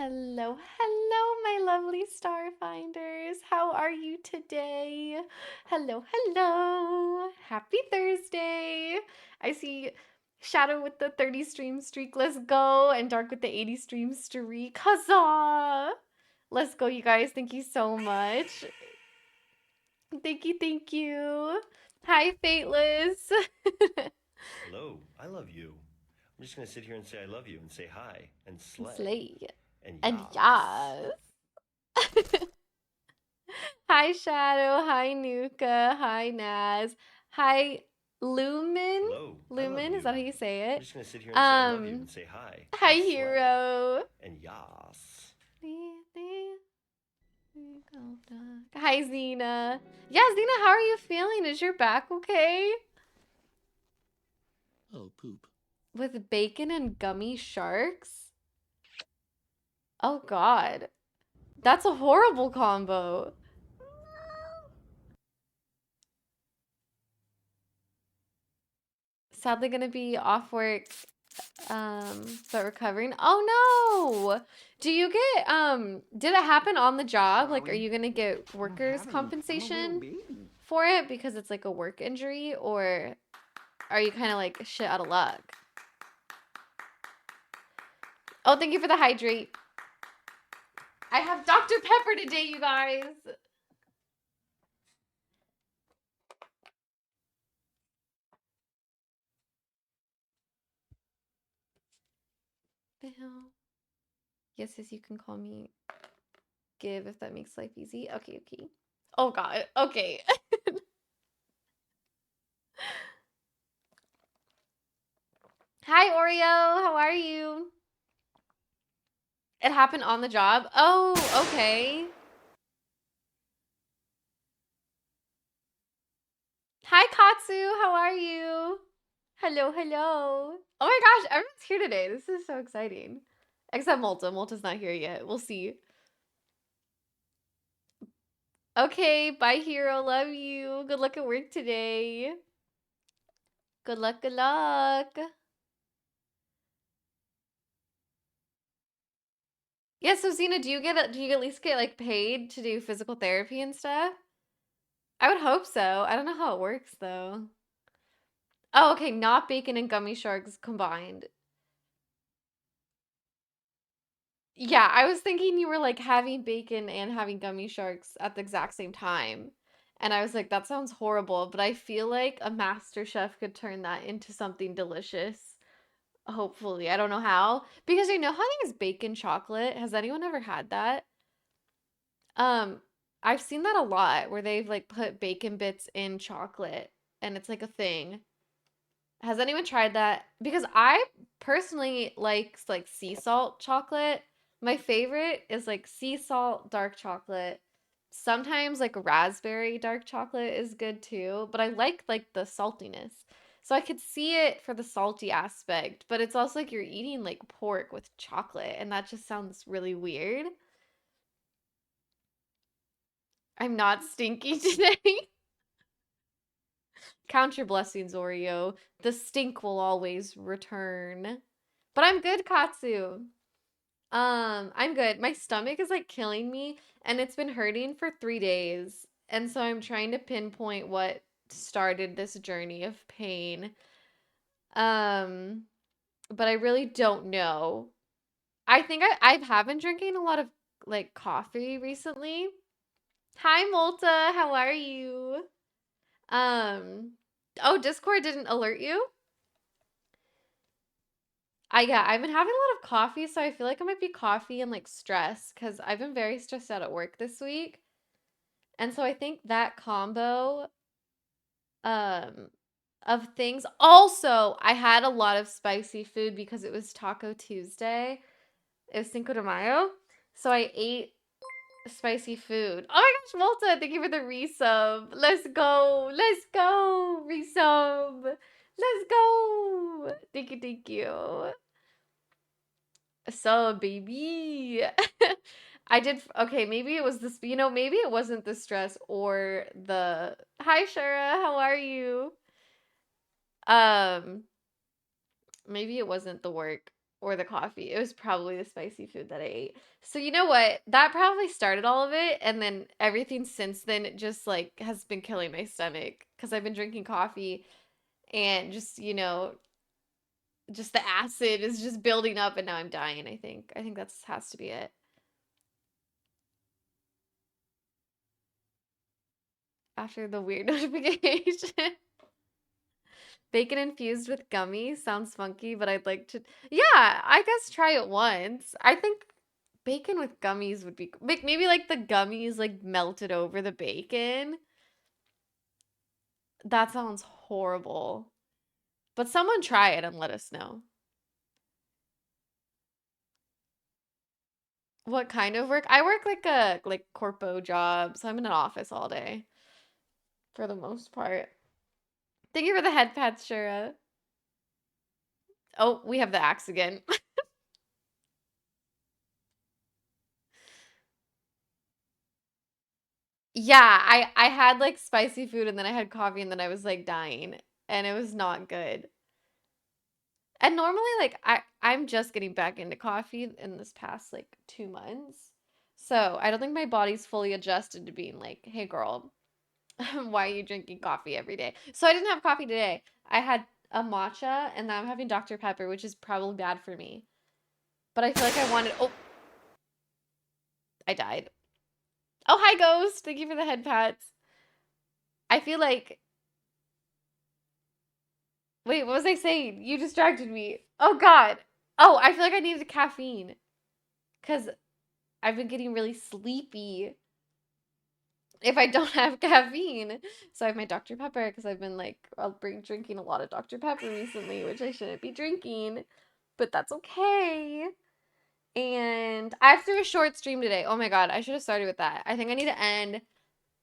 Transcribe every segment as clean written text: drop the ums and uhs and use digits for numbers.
Hello, hello, my lovely Starfinders. How are you today? Hello, hello. Happy Thursday. I see Shadow with the 30 stream streak. Let's go. And Dark with the 80 stream streak. Huzzah! Let's go, you guys. Thank you so much. Thank you, thank you. Hi, Fateless. Hello, I love you. I'm just gonna sit here and say I love you and say hi and slay Slay. and And yas. yes. Hi, Shadow. Hi, Nuka. Hi, Naz. Hi, Lumen. Hello, I love Lumen, is that you. how you say I'm it? just gonna sit here and say I love you Um, and say hi hi, and slay Hero. and yas. Hi, Xena. Yeah, Xena, how are you feeling? Is your back okay? Oh, poop. With bacon and gummy sharks? Oh, God. That's a horrible combo. Sadly gonna be off work, start recovering. Oh no! Do you get, did it happen on the job? Like, are you gonna get workers' compensation for it because it's like a work injury, or are you kind of like shit out of luck? Oh, thank you for the hydrate. I have Dr. Pepper today, you guys. Yes, yes, you can call me Give if that makes life easy. Okay, okay. Oh God. Okay. Hi, Oreo. How are you? It happened on the job. Oh, okay. Hi, Katsu. How are you? Hello, hello. Oh my gosh, everyone's here today. This is so exciting. Except Malta. Malta's not here yet. We'll see. Okay, bye, hero. Love you. Good luck at work today. Good luck, good luck. Yeah, so Zena, do you at least get like paid to do physical therapy and stuff? I would hope so. I don't know how it works though. Oh, okay, not bacon and gummy sharks combined. Yeah, I was thinking you were like having bacon and having gummy sharks at the exact same time. And I was like, that sounds horrible, but I feel like a master chef could turn that into something delicious. Hopefully. I don't know how. Because you know how there's bacon chocolate? Has anyone ever had that? Um, I've seen that a lot where they've like put bacon bits in chocolate and it's like a thing. Has anyone tried that? Because I personally like sea salt chocolate. My favorite is like sea salt dark chocolate. Sometimes like raspberry dark chocolate is good too, but I like the saltiness. So I could see it for the salty aspect, but it's also like you're eating like pork with chocolate, and that just sounds really weird. I'm not stinky today. Count your blessings, Oreo. The stink will always return. But I'm good, Katsu. I'm good. My stomach is like killing me, and it's been hurting for 3 days. And so I'm trying to pinpoint what started this journey of pain. Um, but I really don't know. I think I have been drinking a lot of like coffee recently. Hi, Molta. How are you? Um, oh, Discord didn't alert you? I've been having a lot of coffee, so I feel like it might be coffee and like stress because I've been very stressed out at work this week. And so I think that combo um of things. Also, I had a lot of spicy food because it was Taco Tuesday. It was Cinco de Mayo. So I ate spicy food. Oh my gosh, Malta, thank you for the resub. Let's go. Let's go. Resub. Let's go. Thank you, thank you. So, baby. I did okay, maybe it was this, maybe it wasn't the stress or the Hi Shara, how are you? Um, maybe it wasn't the work. or the coffee. It was probably the spicy food that I ate. So you know what? That probably started all of it, and then everything since then just like has been killing my stomach because I've been drinking coffee and just the acid is just building up and now I'm dying, I think. I think that's has to be it. After the weird notification. Bacon infused with gummies sounds funky, but I'd like to. Yeah, I guess try it once. I think bacon with gummies would be like maybe like the gummies like melted over the bacon. That sounds horrible. But someone try it and let us know. What kind of work? I work like a like corpo job, so I'm in an office all day for the most part. Thank you for the head pats, Shura. Oh, we have the axe again. Yeah, I had like spicy food and then I had coffee and then I was like dying and it was not good. And normally like I'm just getting back into coffee in this past like 2 months. So, I don't think my body's fully adjusted to being like, "Hey girl, why are you drinking coffee every day?" So, I didn't have coffee today. I had a matcha and now I'm having Dr. Pepper, which is probably bad for me. But I feel like I wanted Oh, I died. Oh, hi Ghost. Thank you for the head pats. I feel like Wait, what was I saying? You distracted me. Oh God. Oh, I feel like I needed caffeine because I've been getting really sleepy if I don't have caffeine. So I have my Dr. Pepper because I've been like I'll bring drinking a lot of Dr. Pepper recently, which I shouldn't be drinking, but that's okay. And I have to do a short stream today. Oh my God, I should have started with that. I think I need to end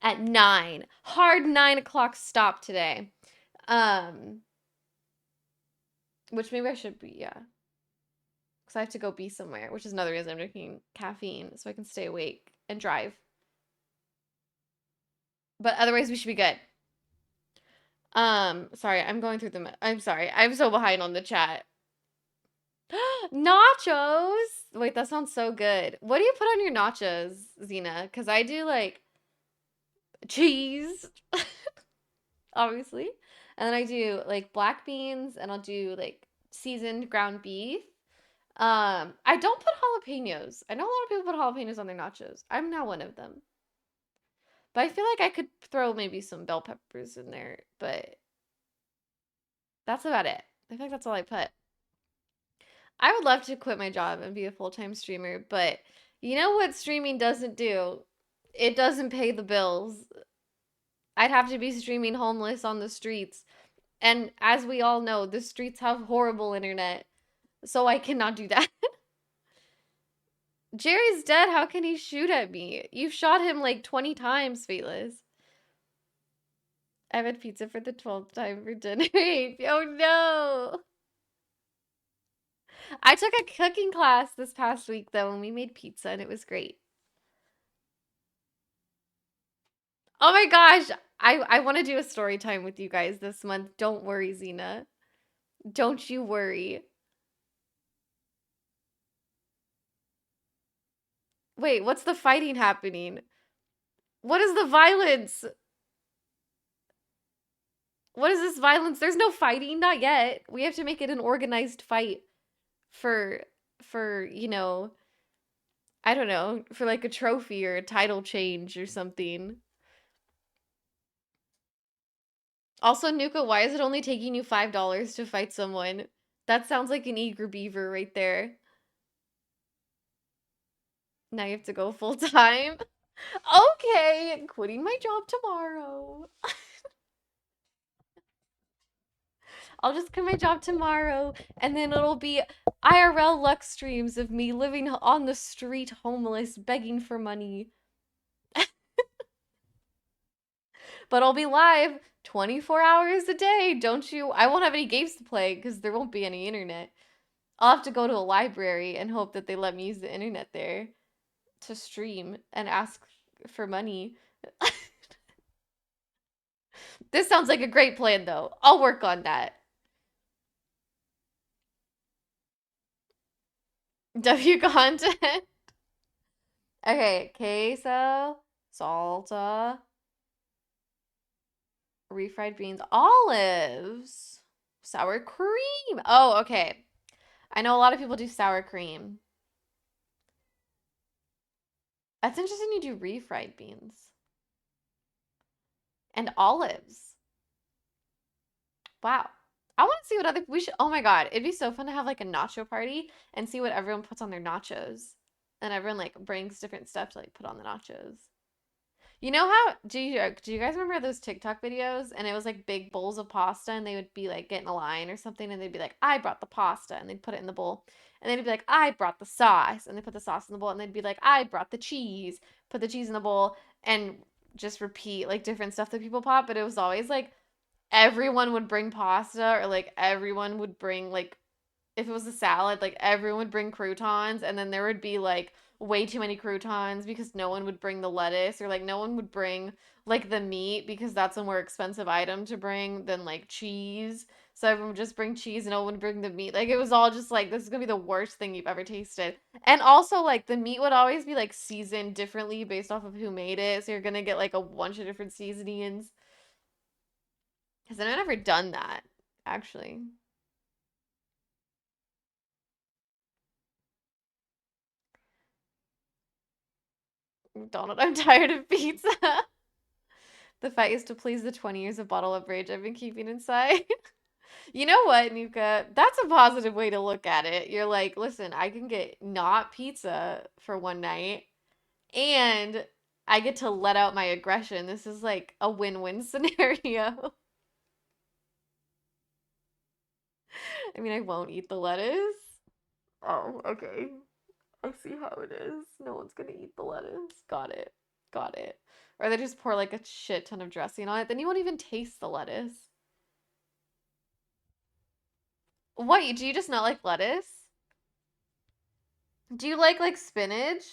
at 9. Hard 9 o'clock stop today. Um, which maybe I should be, yeah. Because I have to go be somewhere, which is another reason I'm drinking caffeine so I can stay awake and drive. But otherwise, we should be good. Sorry, I'm going through the. I'm sorry, I'm so behind on the chat. Nachos. Wait, that sounds so good. What do you put on your nachos, Zena? Because I do like cheese, obviously, and then I do like black beans, and I'll do like seasoned ground beef. I don't put jalapenos. I know a lot of people put jalapenos on their nachos. I'm now one of them. But I feel like I could throw maybe some bell peppers in there, but that's about it. I feel like that's all I put. I would love to quit my job and be a full-time streamer, but you know what streaming doesn't do? It doesn't pay the bills. I'd have to be streaming homeless on the streets. And as we all know, the streets have horrible internet, so I cannot do that. Jerry's dead. How can he shoot at me? You've shot him like 20 times, Feeless. I've had pizza for the 12th time for dinner. Oh no. I took a cooking class this past week though, and we made pizza and it was great. Oh my gosh, I want to do a story time with you guys this month. Don't worry, Zena. Don't you worry. Wait, what's the fighting happening? What is the violence? What is this violence? There's no fighting, not yet. We have to make it an organized fight for for I don't know, for like a trophy or a title change or something. Also, Nuka, why is it only taking you $5 to fight someone? That sounds like an eager beaver right there. Now you have to go full time. Okay, quitting my job tomorrow. I'll just quit my job tomorrow, and then it'll be IRL Lux streams of me living on the street homeless, begging for money. But I'll be live 24 hours a day, don't you? I won't have any games to play because there won't be any internet. I'll have to go to a library and hope that they let me use the internet there to stream and ask for money. This sounds like a great plan, though. I'll work on that. W content. Okay, queso, salsa, refried beans, olives, sour cream. Oh, okay. I know a lot of people do sour cream. That's interesting you do refried beans and olives. Wow. I want to see what other we should. Oh my God, it'd be so fun to have like a nacho party and see what everyone puts on their nachos. And everyone like brings different stuff to like put on the nachos. You know how do you guys remember those TikTok videos and it was like big bowls of pasta and they would be like getting a line or something and they'd be like, I brought the pasta and they'd put it in the bowl. And they'd be like, I brought the sauce and they put the sauce in the bowl and they'd be like, I brought the cheese, put the cheese in the bowl and just repeat like different stuff that people pop, but it was always like everyone would bring pasta or like everyone would bring like if it was a salad, like everyone would bring croutons, and then there would be like way too many croutons because no one would bring the lettuce, or like no one would bring like the meat because that's a more expensive item to bring than like cheese. So everyone would just bring cheese and no one would bring the meat. Like it was all just like this is gonna be the worst thing you've ever tasted. And also like the meat would always be like seasoned differently based off of who made it. So you're gonna get like a bunch of different seasonings. Has anyone ever done that? Actually. Donald, I'm tired of pizza. The fight is to please the 20 years of bottle of rage I've been keeping inside. You know what, Nuka? That's a positive way to look at it. You're like, listen, I can get not pizza for one night, and I get to let out my aggression. This is like a win-win scenario. I mean, I won't eat the lettuce. Oh, okay. I see how it is. No one's gonna eat the lettuce. Got it. Got it. Or they just pour like a shit ton of dressing on it. Then you won't even taste the lettuce. What, do you just not like lettuce? Do you like spinach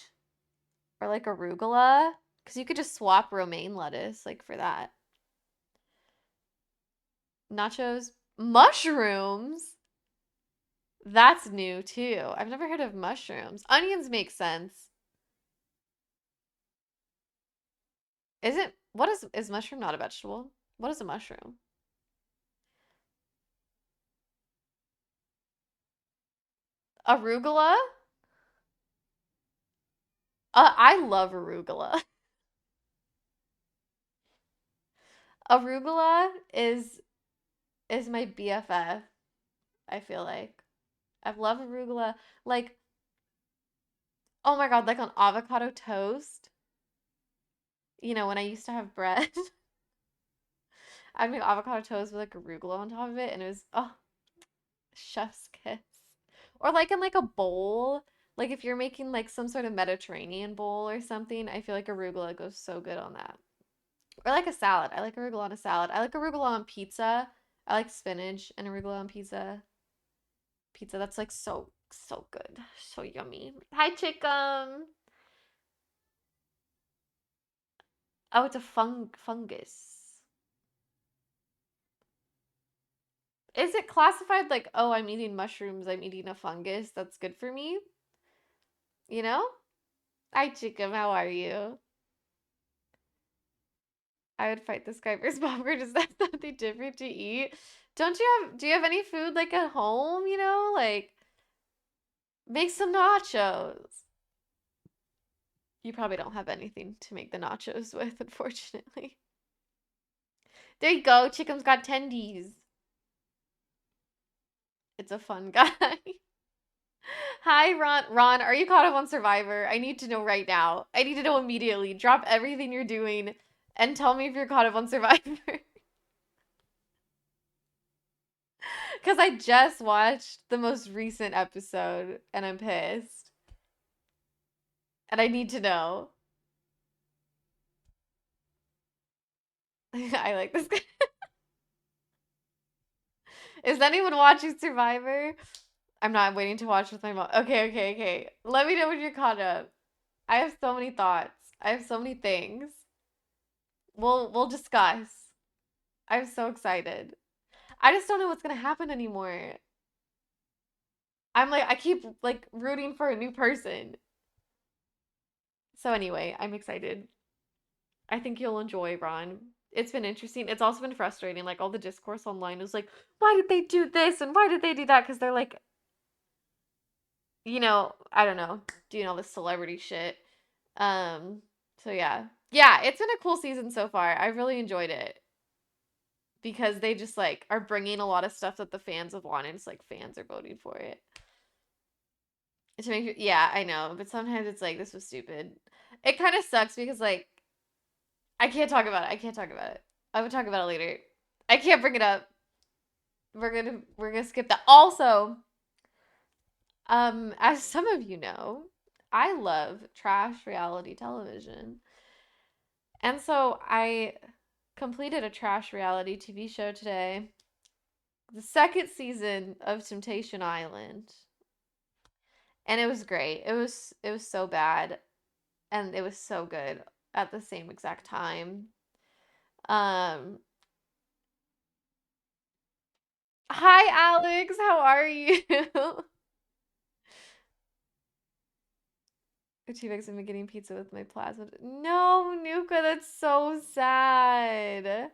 or like arugula? Because you could just swap romaine lettuce like for that. Nachos, mushrooms. That's new too. I've never heard of mushrooms. Onions make sense. Isn't what is mushroom not a vegetable? What is a mushroom? Arugula? I love arugula. Arugula is my BFF, I feel like. I love arugula. Like, oh my God, like on avocado toast. When I used to have bread, I'd make avocado toast with like arugula on top of it, and it was chef's kiss. Or like in like a bowl, like if you're making like some sort of Mediterranean bowl or something, I feel like arugula goes so good on that. Or like a salad. I like arugula on a salad. I like arugula on pizza. I like spinach and arugula on pizza. Pizza that's like so good, so yummy. Hi, chicken. Oh, it's a fungus. Is it classified like, oh, I'm eating mushrooms, I'm eating a fungus, that's good for me? You know? Hi, Chicken, how are you? I would fight this guy for his popcorn. Is that something different to eat? Do you have any food like at home, Like, make some nachos. You probably don't have anything to make the nachos with, unfortunately. There you go, Chicken's got tendies. It's a fun guy. Hi, Ron. Ron, are you caught up on Survivor? I need to know right now. I need to know immediately. Drop everything you're doing and tell me if you're caught up on Survivor. Because I just watched the most recent episode and I'm pissed. And I need to know. I like this guy. Is anyone watching Survivor? I'm not waiting to watch with my mom. Okay, okay, okay. Let me know when you're caught up. I have so many thoughts. I have so many things. We'll discuss. I'm so excited. I just don't know what's gonna happen anymore. I'm like, I keep like rooting for a new person. So anyway, I'm excited. I think you'll enjoy Ron. It's been interesting. It's also been frustrating. Like all the discourse online is like, why did they do this and why did they do that? Because they're like, I don't know, doing all this celebrity shit. Um, so yeah, it's been a cool season so far. I really enjoyed it because they just like are bringing a lot of stuff that the fans have wanted. It's like fans are voting for it. To make yeah, I know, but sometimes it's like this was stupid. It kind of sucks because like I can't talk about it. I can't talk about it. I will talk about it later. I can't bring it up. We're gonna skip that. Also, as some of you know, I love trash reality television. And so I completed a trash reality TV show today. The second season of Temptation Island. And it was great. It was so bad and it was so good at the same exact time. Um Hi Alex, how are you? T-Rex, I'm getting pizza with my plasma. No, Nuka, that's so sad.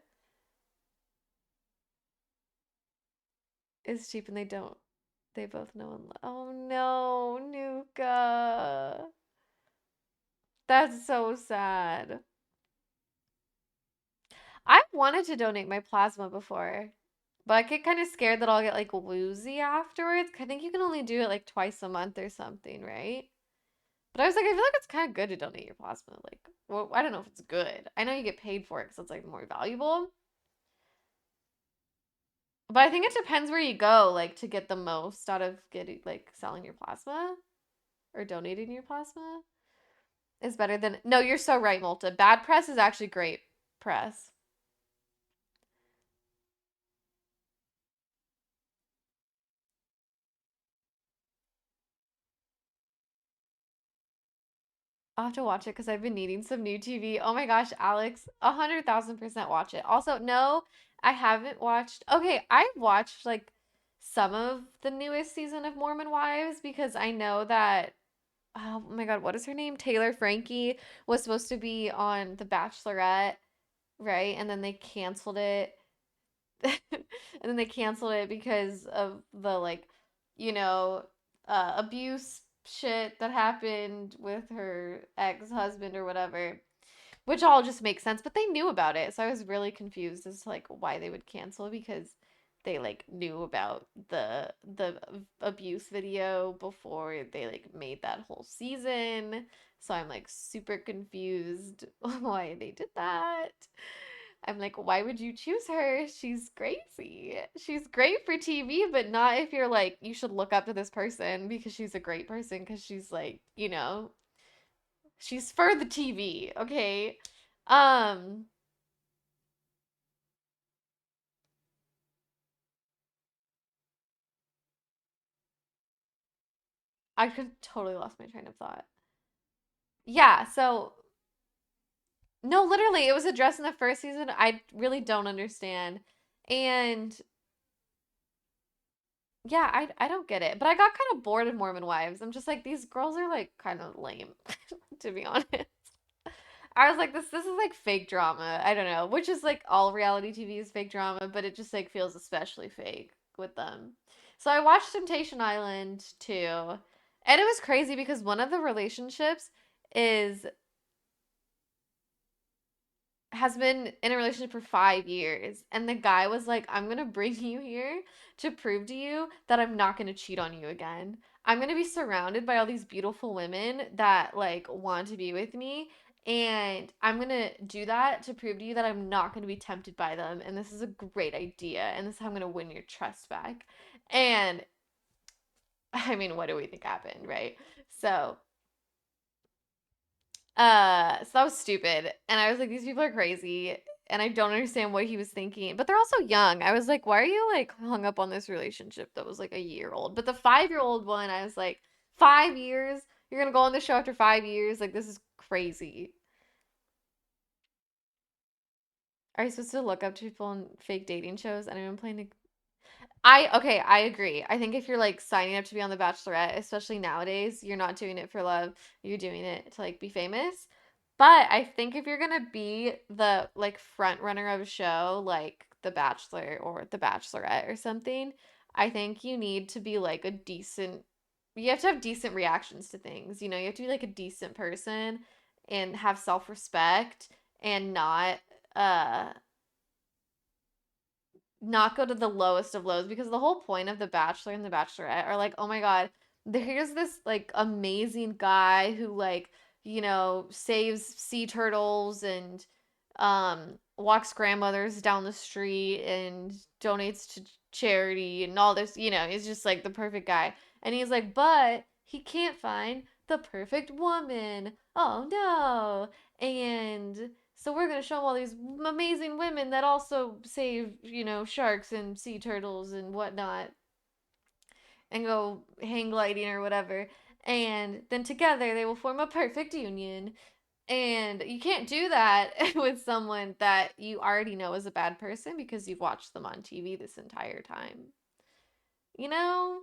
It's cheap and they don't. They both know and love. Oh no, Nuka. That's so sad. I've wanted to donate my plasma before, but I get kind of scared that I'll get like woozy afterwards. I think you can only do it like twice a month or something, right? But I was like, I feel like it's kind of good to donate your plasma. Like, well, I don't know if it's good. I know you get paid for it because it's like more valuable. But I think it depends where you go, like to get the most out of getting like selling your plasma or donating your plasma is better than. No, you're so right, Malta. Bad press is actually great press. I'll have to watch it because I've been needing some new TV. Oh my gosh, Alex, 100,000% watch it. Also, no, I haven't watched. Okay, I've watched like some of the newest season of Mormon Wives because I know that. Oh my God, what is her name? Taylor Frankie was supposed to be on The Bachelorette, right? And then they canceled it. And then they canceled it because of the like, you know, abuse shit that happened with her ex-husband or whatever, which all just makes sense, but they knew about it. So I was really confused as to like why they would cancel because they like knew about the abuse video before they like made that whole season. So I'm like super confused why they did that. I'm like, why would you choose her? She's crazy. She's great for TV, but not if you're like, you should look up to this person because she's a great person because she's like, she's for the TV, okay? Um, I could totally lost my train of thought. Yeah, so no, literally, it was addressed in the first season. I really don't understand. And yeah, I don't get it. But I got kind of bored of Mormon Wives. I'm just like, these girls are like kind of lame, to be honest. I was like, this is like fake drama. I don't know, which is like all reality TV is fake drama, but it just like feels especially fake with them. So I watched Temptation Island too, and it was crazy because one of the relationships is has been in a relationship for 5 years, and the guy was like, "I'm gonna bring you here to prove to you that I'm not gonna cheat on you again. I'm gonna be surrounded by all these beautiful women that like want to be with me, and I'm gonna do that to prove to you that I'm not gonna be tempted by them, and this is a great idea, and this is how I'm gonna win your trust back." And I mean, what do we think happened, right? So so that was stupid. And I was like, these people are crazy. And I don't understand what he was thinking. But they're also young. I was like, why are you like hung up on this relationship that was like a year old? But the 5 year old one, I was like, 5 years? You're gonna go on the show after 5 years? Like, this is crazy. Are you supposed to look up to people on fake dating shows? Anyone playing? I agree. I think if you're like signing up to be on The Bachelorette, especially nowadays, you're not doing it for love. You're doing it to like be famous. But I think if you're gonna be the like front runner of a show like The Bachelor or The Bachelorette or something, I think you need to be like a decent you have to have decent reactions to things. You know, you have to be like a decent person and have self-respect and uh not go to the lowest of lows because the whole point of The Bachelor and The Bachelorette are like, oh my God, here's this like amazing guy who like, saves sea turtles and walks grandmothers down the street and donates to charity and all this, he's just like the perfect guy. And he's like, but he can't find the perfect woman. Oh no. And so we're gonna show him all these amazing women that also save, sharks and sea turtles and whatnot, and go hang gliding or whatever. And then together they will form a perfect union. And you can't do that with someone that you already know is a bad person because you've watched them on TV this entire time. You know,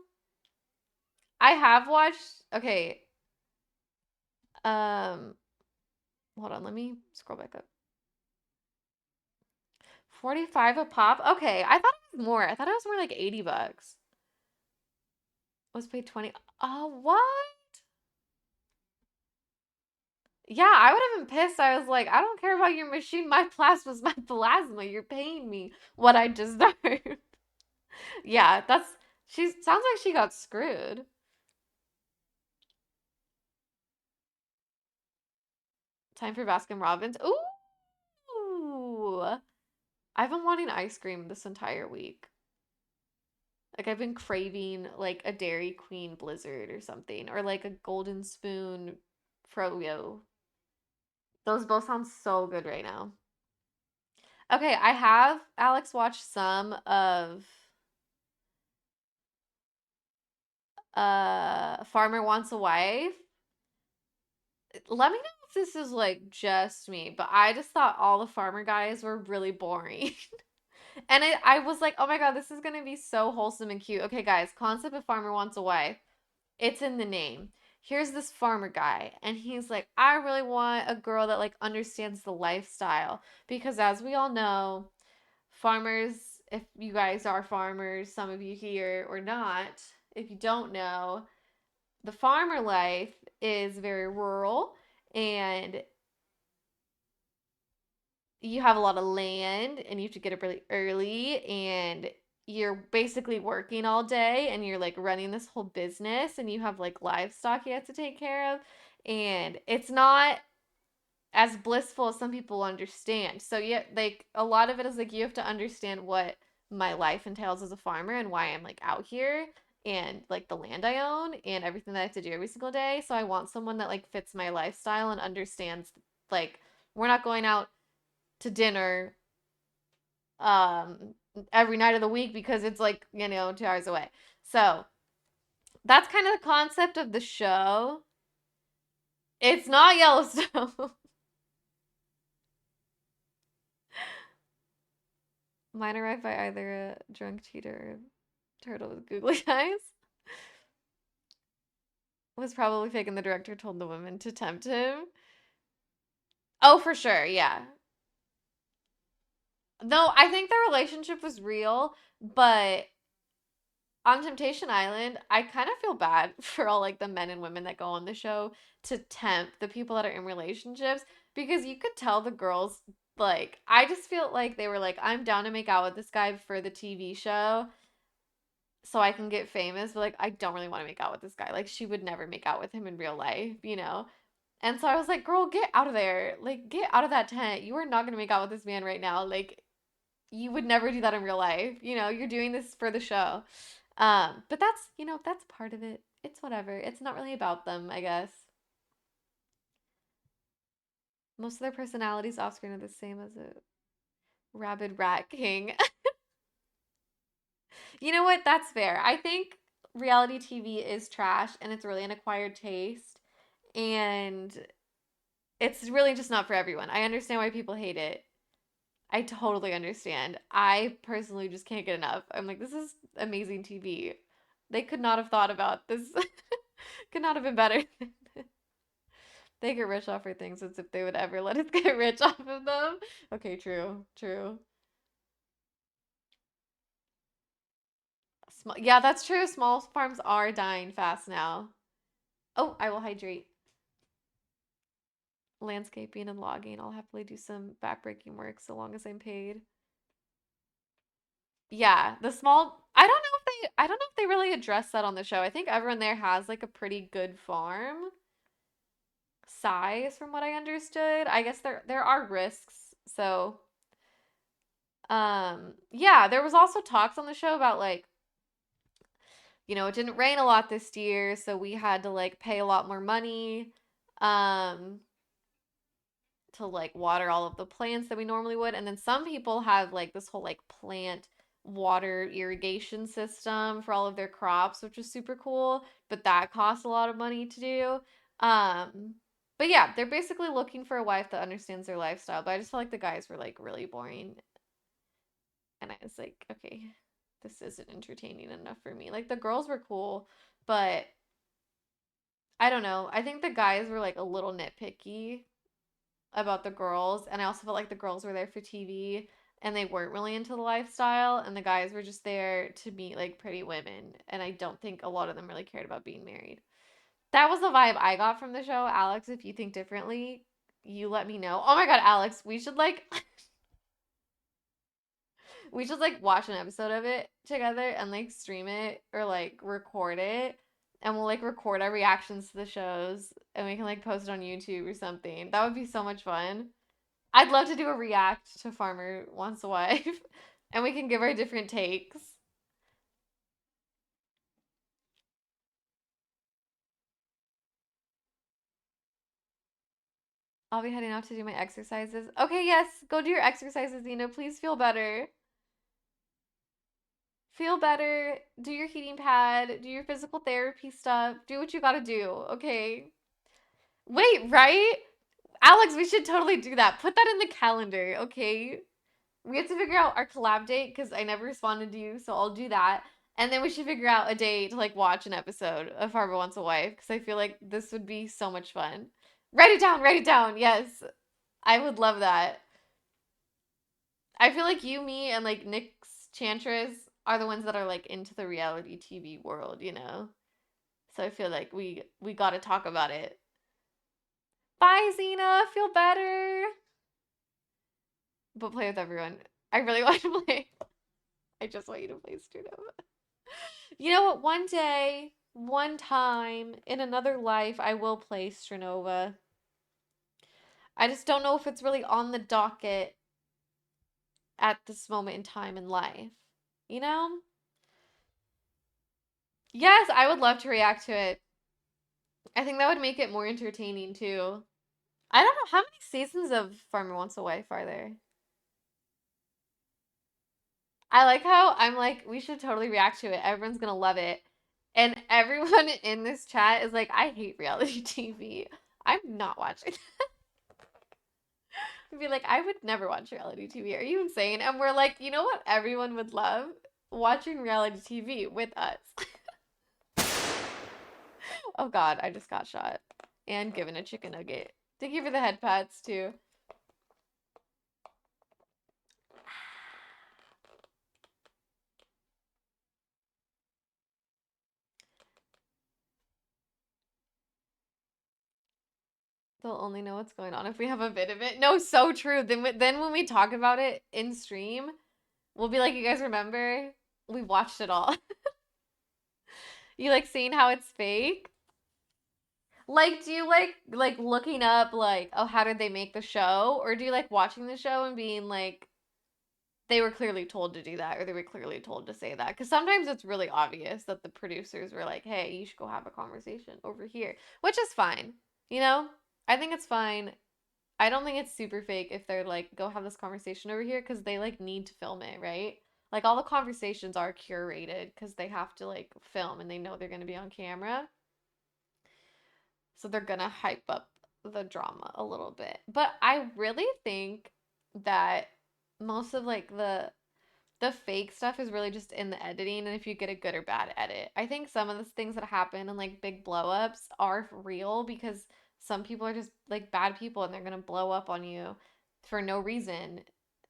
I have watched. Okay, um, hold on. Let me scroll back up. 45 a pop? Okay, I thought it was more. I thought it was more like $80. Was paid 20. Oh, what? Yeah, I would have been pissed. I was like, I don't care about your machine. My plasma's my plasma. You're paying me what I deserve. Yeah, she sounds like she got screwed. Time for Baskin Robbins. Ooh. I've been wanting ice cream this entire week. Like I've been craving like a Dairy Queen Blizzard or something, or like a Golden Spoon Froyo. Those both sound so good right now. Okay, I have Alex watch some of Farmer Wants a Wife. Let me know if this is like just me, but I just thought all the farmer guys were really boring. And I was like, oh my God, this is gonna be so wholesome and cute. Okay, guys, concept of Farmer Wants a Wife. It's in the name. Here's this farmer guy, and he's like, I really want a girl that like understands the lifestyle. Because as we all know, farmers, if you guys are farmers, some of you here or not, if you don't know, the farmer life is very rural and you have a lot of land and you have to get up really early and you're basically working all day and you're like running this whole business and you have like livestock you have to take care of and it's not as blissful as some people understand. So yeah, like a lot of it is like you have to understand what my life entails as a farmer and why I'm like out here and like the land I own and everything that I have to do every single day. So I want someone that like fits my lifestyle and understands like we're not going out to dinner um every night of the week because it's like, 2 hours away. So that's kind of the concept of the show. It's not Yellowstone. Mine arrived by either a drunk cheater or a turtle with googly eyes. Was probably fake, and the director told the woman to tempt him. Oh, for sure, yeah. No, I think the relationship was real, but on Temptation Island, I kind of feel bad for all like the men and women that go on the show to tempt the people that are in relationships because you could tell the girls like I just feel like they were like I'm down to make out with this guy for the TV show so I can get famous, but like I don't really want to make out with this guy. Like she would never make out with him in real life, you know? And so I was like, girl, get out of there. Like, get out of that tent. You are not going to make out with this man right now. Like, you would never do that in real life. You're doing this for the show. But that's part of it. It's whatever. It's not really about them, I guess. Most of their personalities off screen are the same as a rabid rat king. You know what? That's fair. I think reality TV is trash and it's really an acquired taste. And it's really just not for everyone. I understand why people hate it. I totally understand. I personally just can't get enough. I'm like, this is amazing TV. They could not have thought about this. Could not have been better. They get rich off our things as if they would ever let us get rich off of them. Okay, true, true. Yeah, that's true. Small farms are dying fast now. Oh, I will hydrate. Landscaping and logging. I'll happily do some backbreaking work so long as I'm paid. Yeah, the small I don't know if they really address that on the show. I think everyone there has like a pretty good farm size from what I understood. I guess there are risks. So, yeah, there was also talks on the show about like, it didn't rain a lot this year, so we had to like pay a lot more money um to like water all of the plants that we normally would. And then some people have like this whole like plant water irrigation system for all of their crops, which is super cool, but that costs a lot of money to do. Um, but yeah, they're basically looking for a wife that understands their lifestyle. But I just felt like the guys were like really boring. And I was like, okay, this isn't entertaining enough for me. Like the girls were cool, but I don't know. I think the guys were like a little nitpicky about the girls, and I also felt like the girls were there for TV and they weren't really into the lifestyle, and the guys were just there to meet like pretty women, and I don't think a lot of them really cared about being married. That was the vibe I got from the show. Alex, if you think differently, you let me know. Oh my god, Alex, we should like we should like watch an episode of it together and like stream it or like record it. And we'll like record our reactions to the shows and we can like post it on YouTube or something. That would be so much fun. I'd love to do a react to Farmer Wants a Wife, and we can give our different takes. I'll be heading off to do my exercises. Okay, yes, go do your exercises, Zena. Please feel better. Feel better. Do your heating pad. Do your physical therapy stuff. Do what you gotta do, okay? Wait, right? Alex, we should totally do that. Put that in the calendar, okay? We have to figure out our collab date because I never responded to you, so I'll do that. And then we should figure out a day to like watch an episode of Farmer Wants a Wife because I feel like this would be so much fun. Write it down, write it down. Yes, I would love that. I feel like you, me, and like Nick's Chantress are the ones that are like into the reality TV world. So I feel like we got to talk about it. Bye, Zena. Feel better. But play with everyone. I really want to play. I just want you to play Strudel. You know what? One day, one time, in another life, I will play Stranova. I just don't know if it's really on the docket at this moment in time in life. You know? Yes, I would love to react to it. I think that would make it more entertaining too. I don't know how many seasons of Farmer Wants a Wife are there. I like how I'm like, we should totally react to it. Everyone's gonna love it. And everyone in this chat is like, I hate reality TV. I'm not watching. Be like, I would never watch reality TV. Are you insane? And we're like, you know what everyone would love? Watching reality TV with us. Oh God, I just got shot. And given a chicken nugget. Thank you for the head pats too. They'll only know what's going on if we have a bit of it. No, so true. Then when we talk about it in stream, we'll be like, you guys remember? We watched it all. You like seeing how it's fake? Like, do you like looking up like, oh, how did they make the show? Or do you like watching the show and being like, they were clearly told to do that, or they were clearly told to say that? Because sometimes it's really obvious that the producers were like, hey, you should go have a conversation over here, which is fine. You know, I think it's fine. I don't think it's super fake if they're like, go have this conversation over here because they like need to film it, right? Like all the conversations are curated because they have to like film and they know they're going to be on camera. So they're going to hype up the drama a little bit. But I really think that most of like the fake stuff is really just in the editing and if you get a good or bad edit. I think some of the things that happen in like big blow ups are real because some people are just like bad people and they're gonna blow up on you for no reason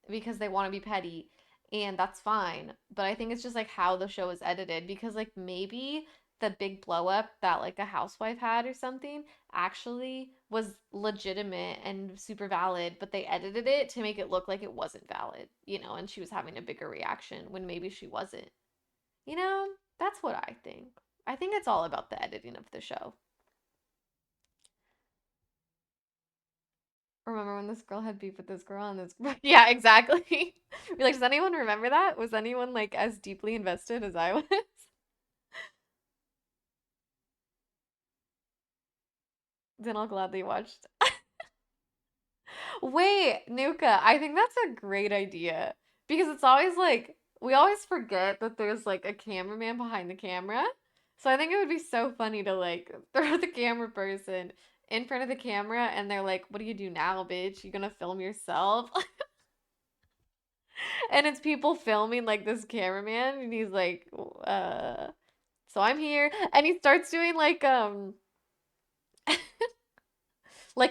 because they want to be petty. And that's fine. But I think it's just like how the show is edited because like maybe the big blow up that like a housewife had or something actually was legitimate and super valid, but they edited it to make it look like it wasn't valid, and she was having a bigger reaction when maybe she wasn't. You know, that's what I think. I think it's all about the editing of the show. Remember when this girl had beef with this girl and this yeah, exactly. You're like, does anyone remember that? Was anyone like as deeply invested as I was? Then I'll gladly watch. Wait, Nuka, I think that's a great idea because it's always like we always forget that there's like a cameraman behind the camera. So I think it would be so funny to like throw the camera person in front of the camera and they're like, "What do you do now, bitch? You gonna film yourself?" And it's people filming like this cameraman and he's like, so I'm here." And he starts doing like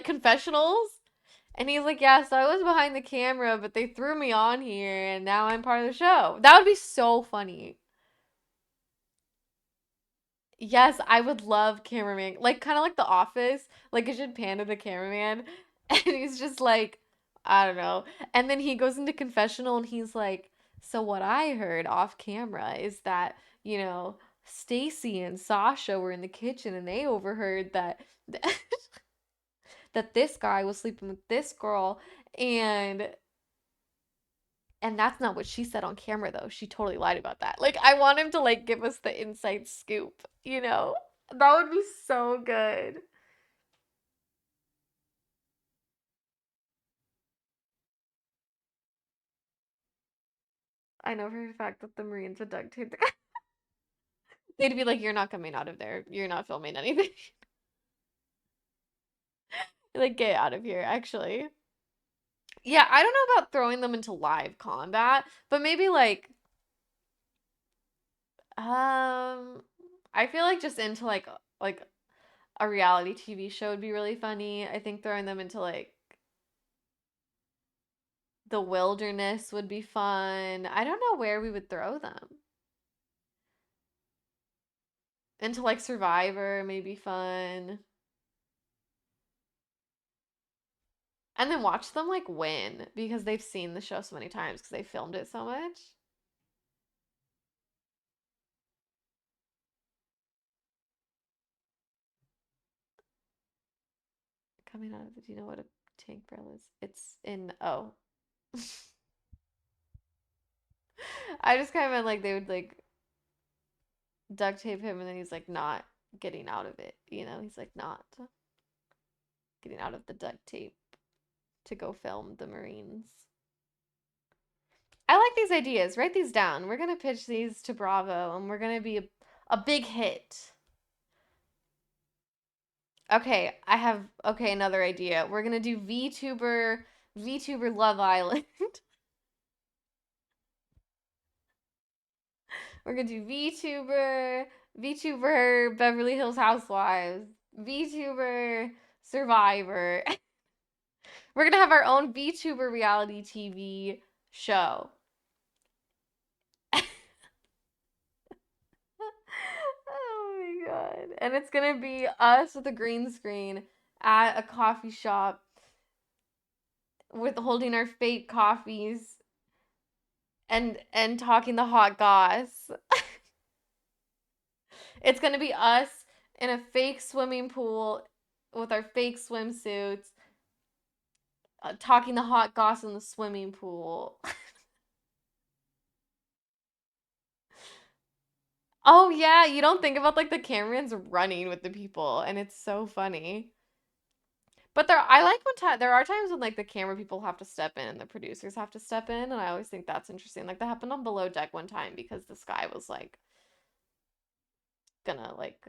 confessionals. And he's like, yeah, so I was behind the camera, but they threw me on here, and now I'm part of the show. That would be so funny. Yes, I would love cameraman, like kind of like The Office. Like it should pan to the cameraman, and he's just like, I don't know. And then he goes into confessional, and he's like, so what I heard off camera is that Stacy and Sasha were in the kitchen, and they overheard that that this guy was sleeping with this girl, and that's not what she said on camera though. She totally lied about that. Like I want him to like give us the inside scoop, you know? That would be so good. I know for a fact that the Marines would duct tape the guy. They'd be like, "You're not coming out of there. You're not filming anything. Like get out of here." Actually, yeah, I don't know about throwing them into live combat, but maybe I feel like just into like a reality TV show would be really funny. I think throwing them into like the wilderness would be fun. I don't know where we would throw them. Into like Survivor may be fun. And then watch them like win because they've seen the show so many times because they filmed it so much. Coming out of it, do you know what a tank barrel is? It's in oh. I just kind of meant like they would like duct tape him and then he's like not getting out of it. He's like not getting out of the duct tape to go film the Marines. I like these ideas. Write these down. We're gonna pitch these to Bravo, and we're gonna be a big hit. Okay, I have another idea. We're gonna do VTuber Love Island. We're gonna do VTuber Beverly Hills Housewives, VTuber Survivor. We're gonna have our own VTuber reality TV show. Oh my god. And it's gonna be us with a green screen at a coffee shop with holding our fake coffees and talking the hot goss. It's gonna be us in a fake swimming pool with our fake swimsuits, talking the hot goss in the swimming pool. Oh yeah, you don't think about like the cameraman's running with the people, and it's so funny. But I like when there are times when like the camera people have to step in and the producers have to step in, and I always think that's interesting. Like that happened on Below Deck one time because this guy was like gonna like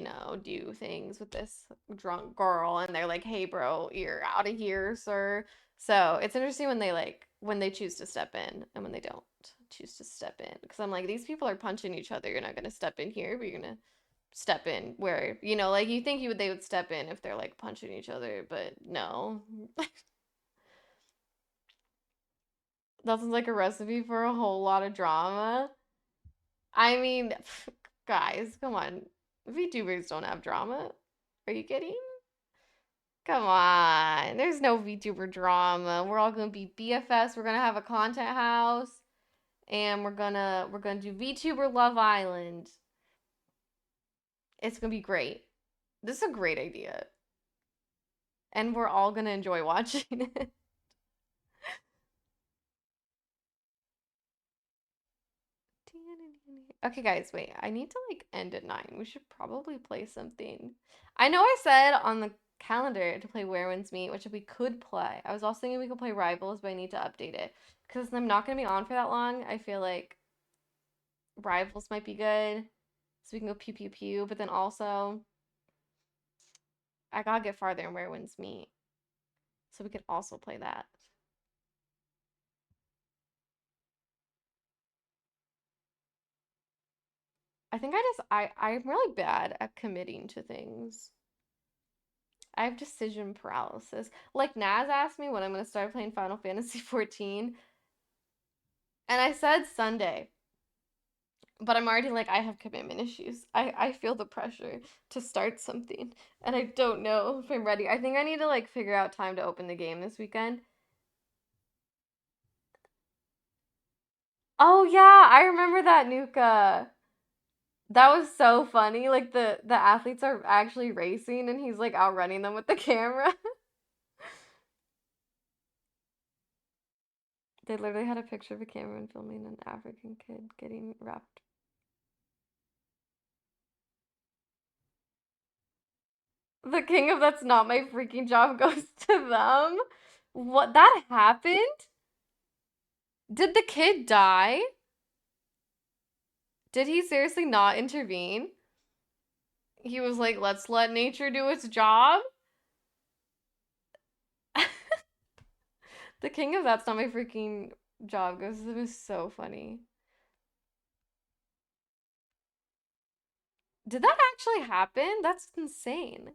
do things with this drunk girl and they're like, "Hey bro, you're out of here, sir." So, it's interesting when they choose to step in and when they don't choose to step in because I'm like, these people are punching each other. You're not going to step in here, but you're going to step in where, like you think they would step in if they're like punching each other, but no. That sounds like a recipe for a whole lot of drama. I mean, guys, come on. VTubers don't have drama. Are you kidding? Come on. There's no VTuber drama. We're all gonna be BFS. We're gonna have a content house, and we're gonna do VTuber Love Island. It's gonna be great. This is a great idea, and we're all gonna enjoy watching it. Okay, guys, wait. I need to like end at 9. We should probably play something. I know I said on the calendar to play Where Winds Meet, which we could play. I was also thinking we could play Rivals, but I need to update it because I'm not gonna be on for that long. I feel like Rivals might be good, so we can go pew pew pew. But then also, I gotta get farther in Where Winds Meet, so we could also play that. I think I'm really bad at committing to things. I have decision paralysis. Like Naz asked me when I'm gonna start playing Final Fantasy 14, and I said Sunday, but I'm already like I have commitment issues. I feel the pressure to start something, and I don't know if I'm ready. I think I need to like figure out time to open the game this weekend. Oh yeah, I remember that Nuka. That was so funny. Like the athletes are actually racing, and he's like outrunning them with the camera. They literally had a picture of a cameraman filming an African kid getting wrapped. The king of that's not my freaking job goes to them. What that happened? Did the kid die? Did he seriously not intervene? He was like, let's let nature do its job. The king of that's not my freaking job goes to them is so funny. Did that actually happen? That's insane.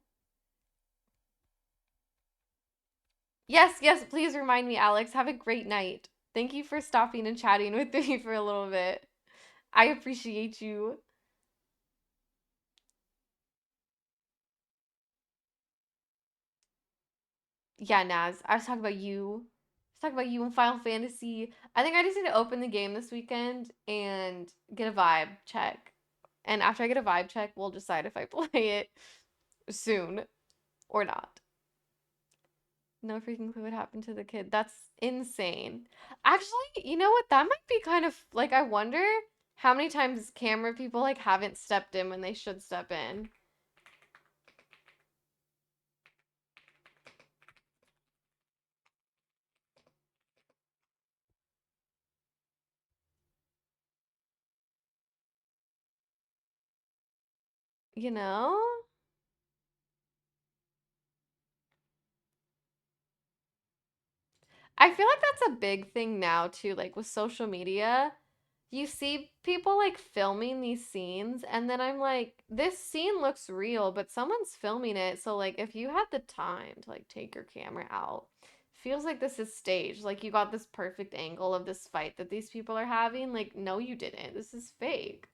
Yes, yes, please remind me, Alex. Have a great night. Thank you for stopping and chatting with me for a little bit. I appreciate you. Yeah, Naz, I was talking about you. I was talking about you in Final Fantasy. I think I just need to open the game this weekend and get a vibe check. And after I get a vibe check, we'll decide if I play it soon or not. No freaking clue what happened to the kid. That's insane. Actually, you know what? That might be kind of like I wonder how many times camera people like haven't stepped in when they should step in. You know? I feel like that's a big thing now too, like with social media. You see people like filming these scenes, and then I'm like, this scene looks real, but someone's filming it. So, like, if you had the time to like take your camera out, feels like this is staged. Like, you got this perfect angle of this fight that these people are having. Like, no, you didn't. This is fake.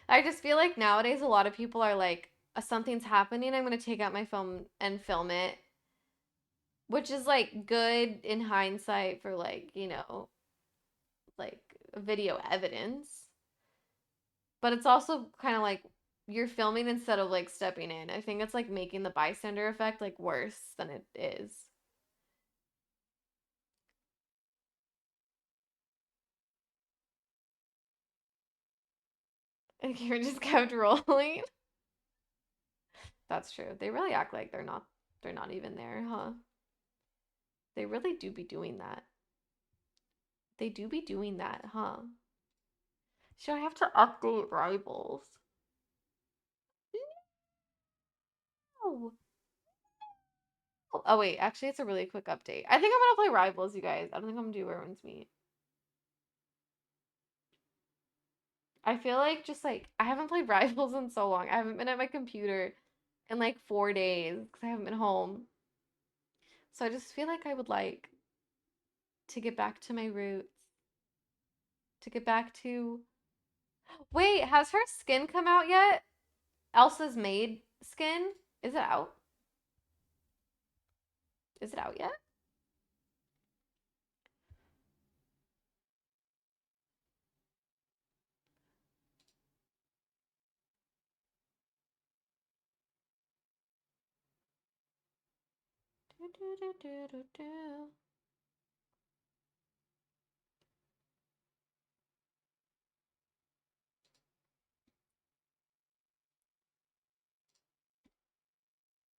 I just feel like nowadays a lot of people are like, something's happening, I'm gonna take out my phone and film it, which is like good in hindsight for like, like video evidence. But it's also kind of like you're filming instead of like stepping in. I think it's like making the bystander effect like worse than it is. And you just kept rolling. That's true. They really act like they're not even there, huh? They really do be doing that. They do be doing that, huh? Should I have to update rivals? Oh. Oh wait, actually it's a really quick update. I think I'm gonna play Rivals, you guys. I don't think I'm gonna do Everyone's Meet. I feel like just like I haven't played Rivals in so long. I haven't been at my computer in like 4 days because I haven't been home. So I just feel like I would like to get back to my roots, to get back to. Wait, has her skin come out yet? Elsa's maid skin? Is it out? Is it out yet? Do, do, do, do, do, do.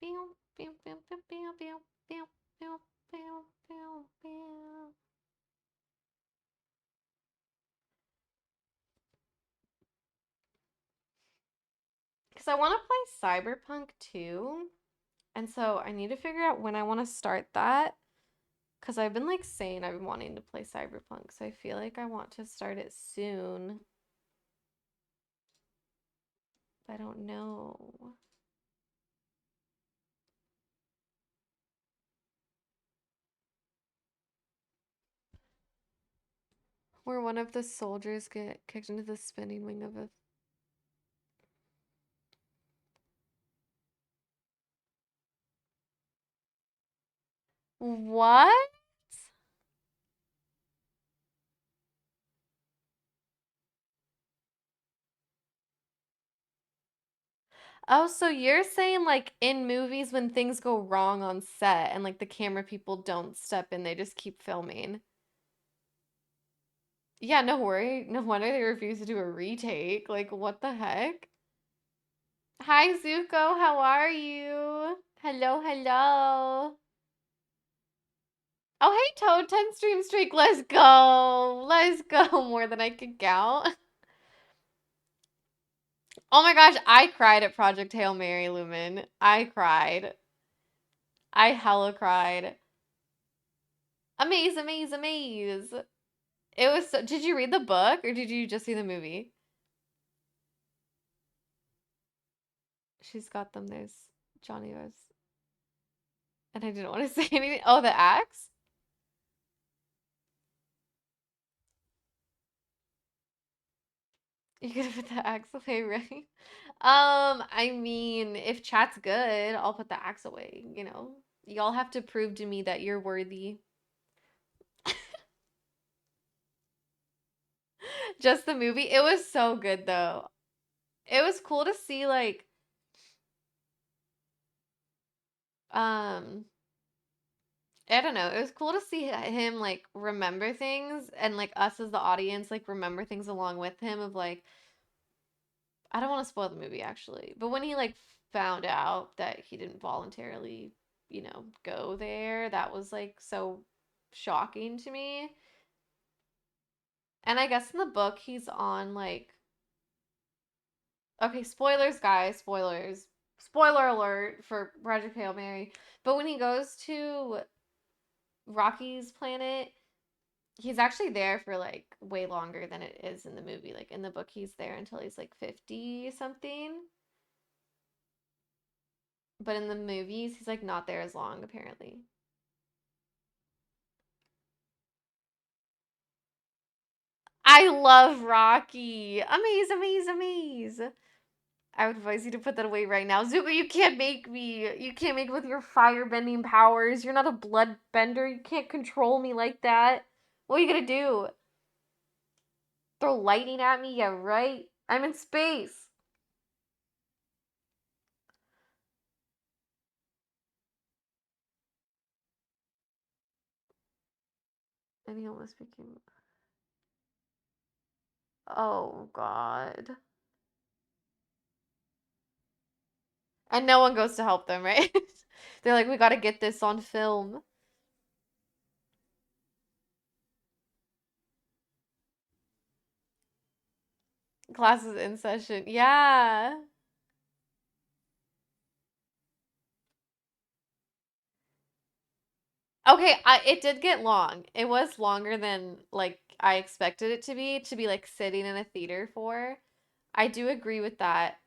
Pew, pew, pew, pew, pew, pew, pew, pew, pew, pew, pew. Because I want to play Cyberpunk too. And so I need to figure out when I want to start that. Because I've been like saying I've been wanting to play Cyberpunk. So I feel like I want to start it soon. But I don't know. Where one of the soldiers get kicked into the spinning wing of a. What? Oh, so you're saying like in movies when things go wrong on set and like the camera people don't step in, they just keep filming. Yeah, no worry. No wonder they refuse to do a retake. Like, what the heck? Hi, Zuko. How are you? Hello, hello. Oh, hey, Toad. 10 stream streak. Let's go. Let's go. More than I could count. Oh my gosh, I cried at Project Hail Mary, Lumen. I cried. I hella cried. Amaze, amaze, amaze. It was so, did you read the book or did you just see the movie? She's got them. There's Johnny was. And I didn't want to say anything. Oh, the axe? You could put the axe away, right? I mean, if chat's good, I'll put the axe away, you know? Y'all have to prove to me that you're worthy. Just the movie. It was so good though. It was cool to see like um I don't know. It was cool to see him like remember things and like us as the audience like remember things along with him of like I don't want to spoil the movie actually, but when he like found out that he didn't voluntarily, go there, that was like so shocking to me. And I guess in the book he's on like okay, spoilers guys, spoilers. Spoiler alert for Project Hail Mary. But when he goes to Rocky's planet, he's actually there for like way longer than it is in the movie. Like in the book he's there until he's like 50 something. But in the movies, he's like not there as long, apparently. I love Rocky. Amaze, amaze, amaze. I would advise you to put that away right now. Zuko, you can't make me. You can't make me with your firebending powers. You're not a blood bender. You can't control me like that. What are you gonna do? Throw lightning at me? Yeah, right? I'm in space. And he almost became. Oh, God. And no one goes to help them, right? They're like, we gotta get this on film. Classes in session. Yeah. Okay, it did get long. It was longer than like I expected it to be like sitting in a theater for. I do agree with that.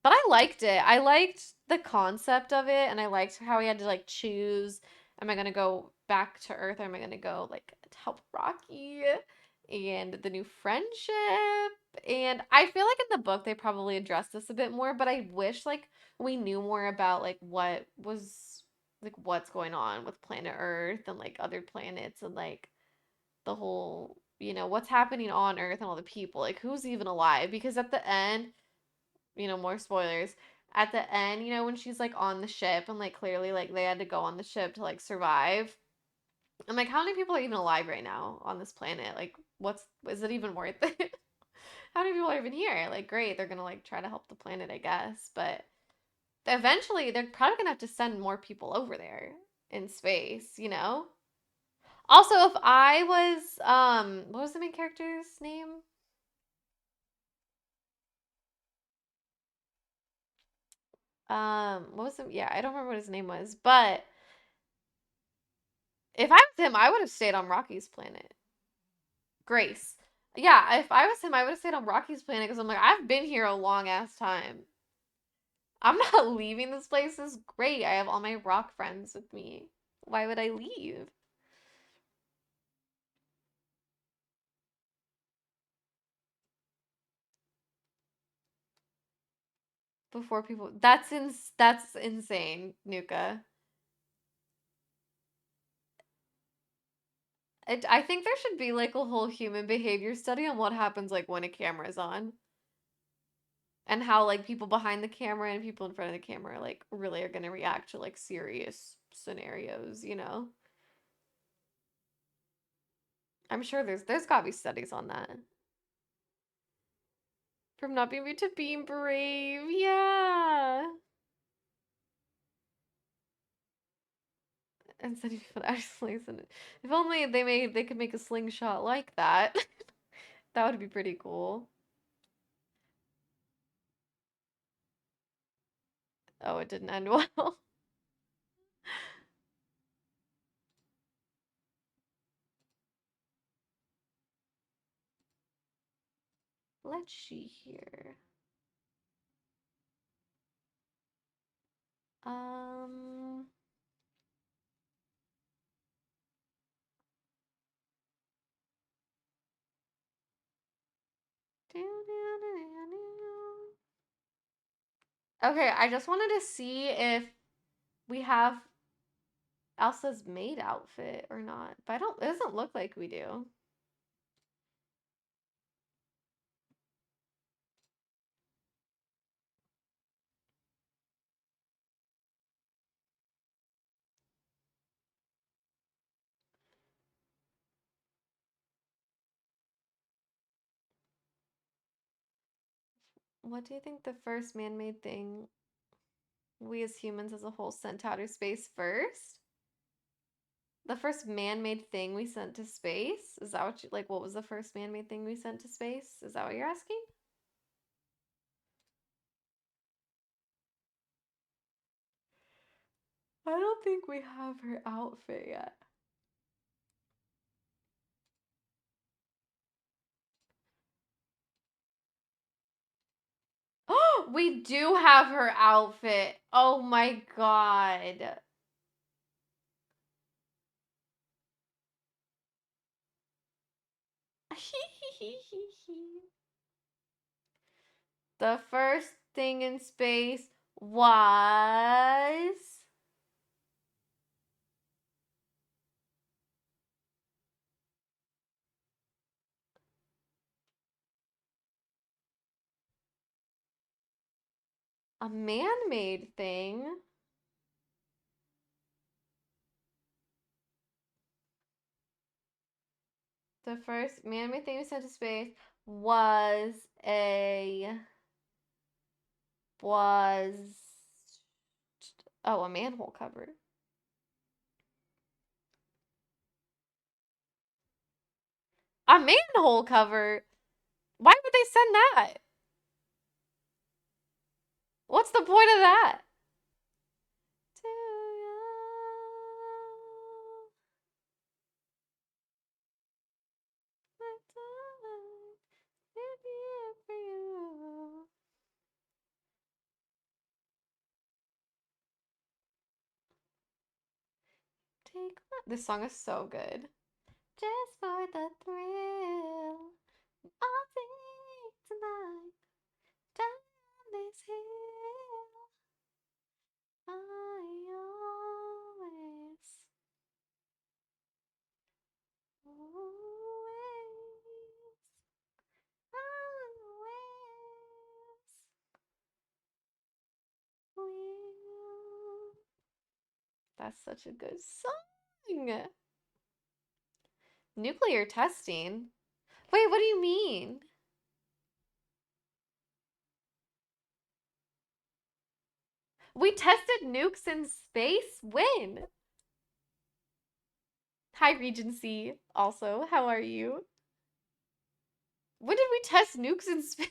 But I liked it. I liked the concept of it, and I liked how he had to like choose, am I gonna go back to Earth or am I gonna go like to help Rocky and the new friendship? And I feel like in the book they probably addressed this a bit more, but I wish like we knew more about like what was like what's going on with planet Earth and like other planets and like the whole, what's happening on Earth and all the people. Like who's even alive? Because at the end, more spoilers. At the end, when she's like on the ship and like clearly like they had to go on the ship to like survive. I'm like, how many people are even alive right now on this planet? Like, is it even worth it? How many people are even here? Like, great, they're gonna like try to help the planet, I guess, but eventually they're probably gonna have to send more people over there in space. Also, if I was what was the main character's name? What was the yeah, I don't remember what his name was, but if I was him, I would have stayed on Rocky's planet. Grace. Yeah, if I was him, I would have stayed on Rocky's planet because I'm like, I've been here a long ass time. I'm not leaving this place. This is great. I have all my rock friends with me. Why would I leave? Before people that's insane, Nuka. I think there should be like a whole human behavior study on what happens like when a camera's on and how like people behind the camera and people in front of the camera like really are gonna react to like serious scenarios. I'm sure there's gotta be studies on that. From not being to being brave, yeah. Instead of isolation. If only they could make a slingshot like that. That would be pretty cool. Oh, it didn't end well. Let's see here. Um. Okay, I just wanted to see if we have Elsa's maid outfit or not, but I don't. It doesn't look like we do. What do you think the first man-made thing we as humans as a whole sent to outer space first? The first man-made thing we sent to space? Is that what you like? What was the first man-made thing we sent to space? Is that what you're asking? I don't think we have her outfit yet. Oh, we do have her outfit. Oh my god. The first thing in space was a man-made thing. The first man-made thing we sent to space was a was a manhole cover. A manhole cover. Why would they send that? What's the point of that? This song is so good. Just for the thrill, I'll take tonight down this hill. I always, always, always will. That's such a good song. Nuclear testing? Wait, what do you mean? We tested nukes in space? When? Hi, Regency. Also, how are you? When did we test nukes in space?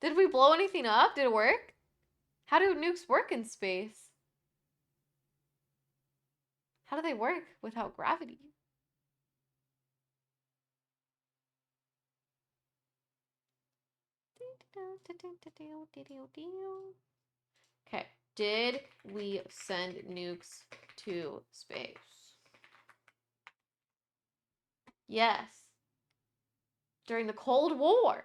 Did we blow anything up? Did it work? How do nukes work in space? How do they work without gravity? Okay. Did we send nukes to space? Yes. During the Cold War.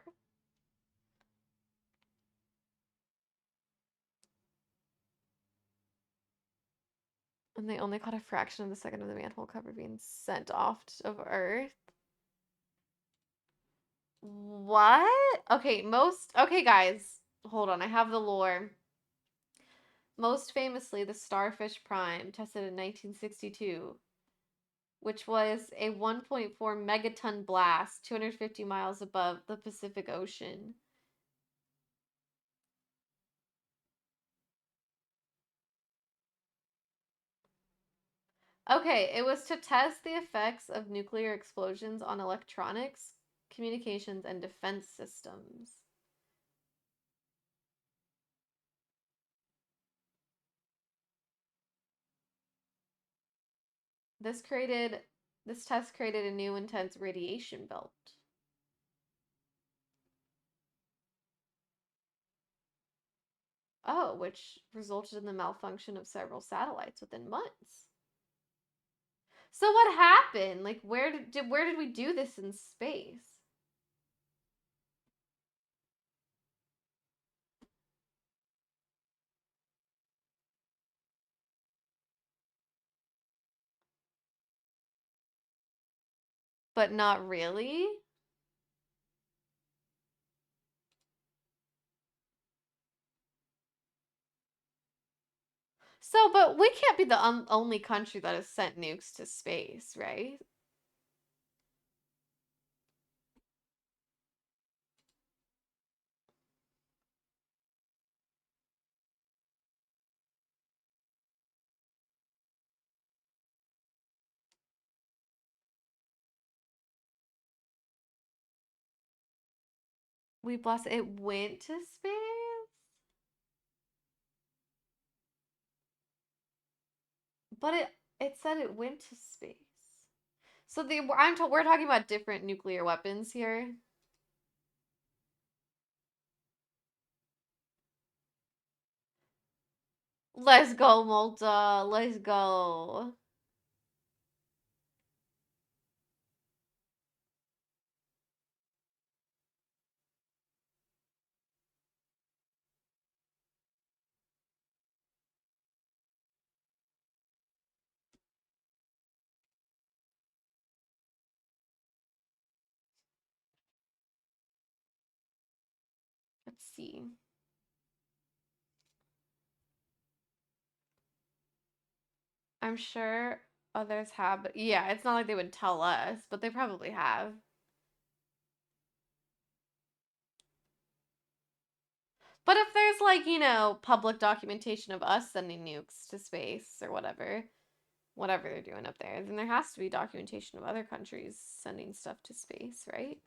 And they only caught a fraction of the second of the manhole cover being sent off of Earth. What? Okay, guys, hold on. I have the lore. Most famously, the Starfish Prime, tested in 1962, which was a 1.4 megaton blast 250 miles above the Pacific Ocean. Okay, it was to test the effects of nuclear explosions on electronics, communications, and defense systems. This created this test created a new intense radiation belt. Oh, which resulted in the malfunction of several satellites within months. So what happened? Like where did we do this in space? But not really. So, but we can't be the only country that has sent nukes to space, right? We blessed it went to space, but it said it went to space. So we're talking about different nuclear weapons here. Let's go, Malta. Let's go. Let's see. I'm sure others have, but yeah, it's not like they would tell us, but they probably have. But if there's like, public documentation of us sending nukes to space or whatever they're doing up there, then there has to be documentation of other countries sending stuff to space, right?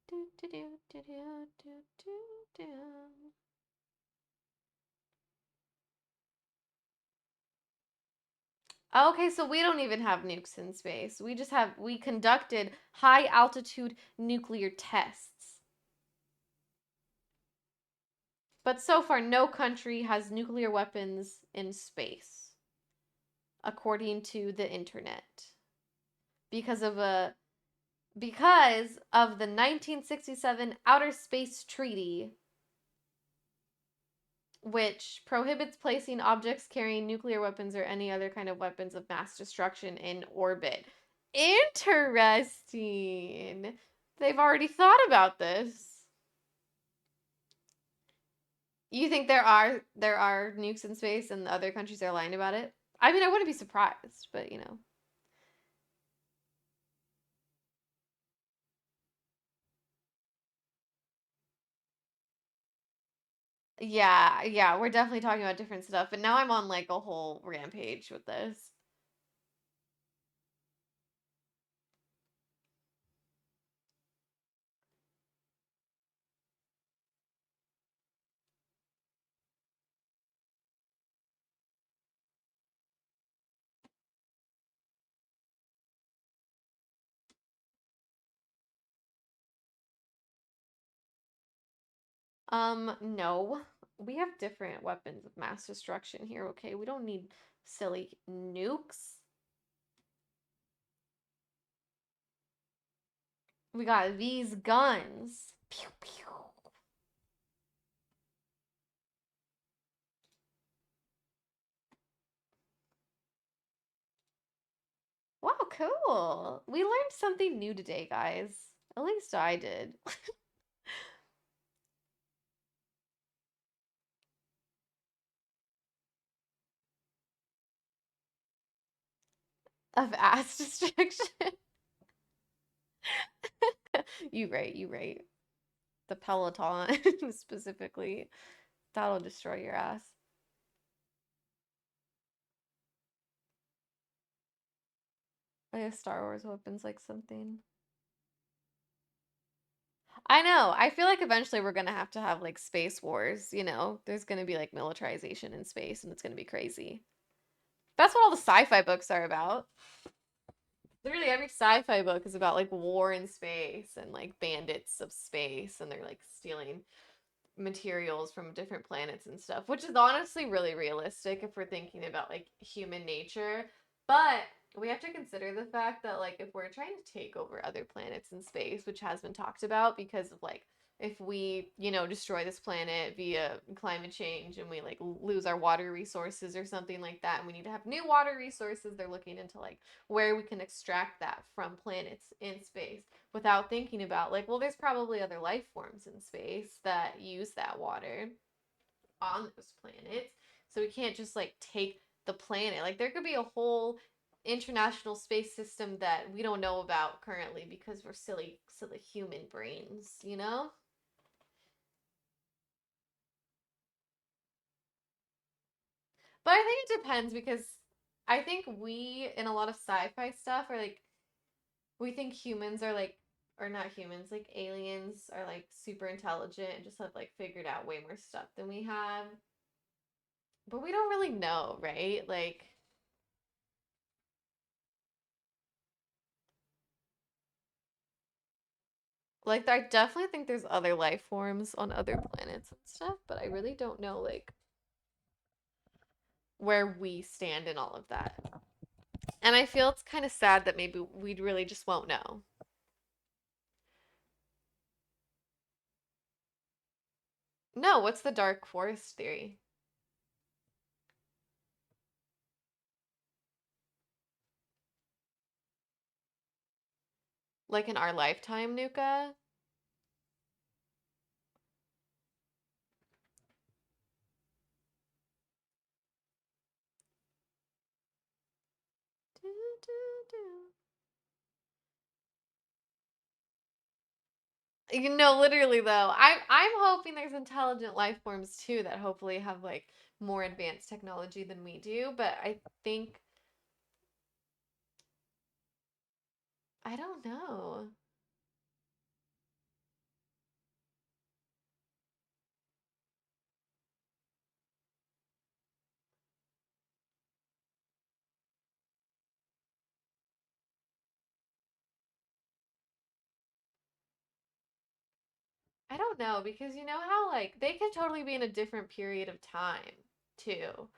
Do, do, do, do, do, do, do, do. Okay, so we don't even have nukes in space. We conducted high altitude nuclear tests. But so far, no country has nuclear weapons in space, according to the internet, because of a because of the 1967 Outer Space Treaty, which prohibits placing objects carrying nuclear weapons or any other kind of weapons of mass destruction in orbit. Interesting. They've already thought about this. You think there are nukes in space and the other countries are lying about it? I mean, I wouldn't be surprised, but you know. Yeah, yeah, we're definitely talking about different stuff, but now I'm on like a whole rampage with this. No. We have different weapons of mass destruction here, okay? We don't need silly nukes. We got these guns. Pew pew. Wow, cool. We learned something new today, guys. At least I did. Of ass destruction. You right. The Peloton specifically. That'll destroy your ass. I guess Star Wars weapons like something. I know. I feel like eventually we're gonna have to have like space wars, you know? There's gonna be like militarization in space and it's gonna be crazy. That's what all the sci-fi books are about. Literally every sci-fi book is about like war in space and like bandits of space and they're like stealing materials from different planets and stuff, which is honestly really realistic if we're thinking about like human nature. But we have to consider the fact that like if we're trying to take over other planets in space, which has been talked about because of like if we, destroy this planet via climate change and we like lose our water resources or something like that and we need to have new water resources, they're looking into like where we can extract that from planets in space without thinking about like, well, there's probably other life forms in space that use that water on those planets. So we can't just like take the planet. Like there could be a whole international space system that we don't know about currently because we're silly human brains, you know? But I think it depends because I think we in a lot of sci-fi stuff are like we think humans are like or not humans, like aliens are like super intelligent and just have like figured out way more stuff than we have. But we don't really know, right? Like I definitely think there's other life forms on other planets and stuff, but I really don't know like where we stand in all of that. And I feel it's kind of sad that maybe we really just won't know. No, what's the dark forest theory? Like in our lifetime, Nuka? Do, do, do. Literally though, I'm hoping there's intelligent life forms too that hopefully have like more advanced technology than we do, but think I don't know. I don't know because you know how like they could totally be in a different period of time too.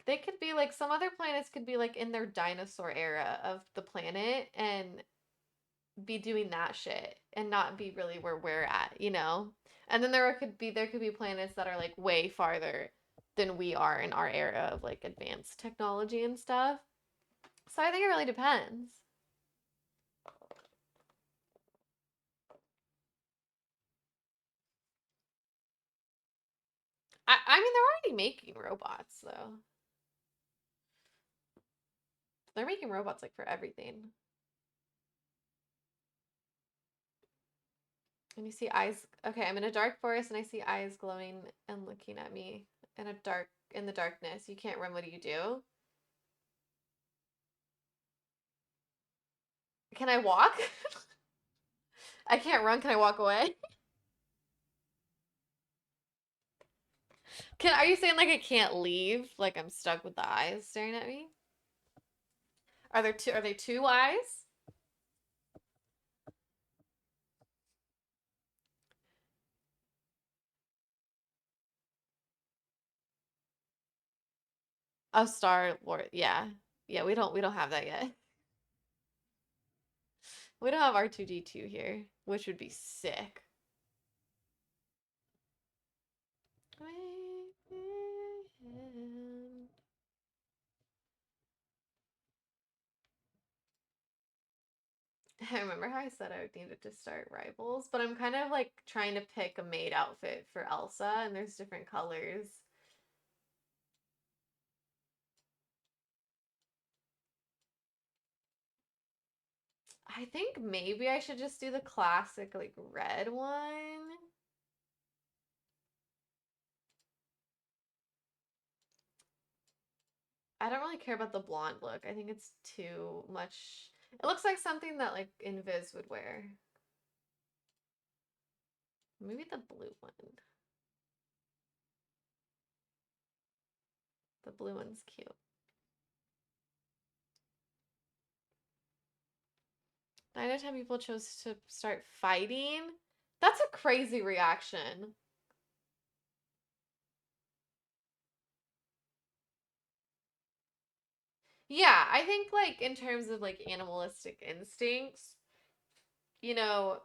They could be like some other planets could be like in their dinosaur era of the planet and be doing that shit and not be really where we're at, you know? And then there could be planets that are like way farther than we are in our era of like advanced technology and stuff. So I think it really depends. I mean they're already making robots though. They're making robots like for everything. And you see eyes. Okay, I'm in a dark forest and I see eyes glowing and looking at me in the darkness. You can't run. What do you do? Can I walk? I can't run. Can I walk away? Are you saying like I can't leave? Like I'm stuck with the eyes staring at me? Are they two eyes? Oh, Star Lord. Yeah. Yeah, we don't have that yet. We don't have R2D2 here, which would be sick. I remember how I said I would need it to start Rivals, but I'm kind of like trying to pick a maid outfit for Elsa, and there's different colors. I think maybe I should just do the classic, like, red one. I don't really care about the blonde look. I think it's too much. It looks like something that, like, Invis would wear. Maybe the blue one. The blue one's cute. 9 out of 10 people chose to start fighting. That's a crazy reaction. Yeah, I think like in terms of like animalistic instincts, you know,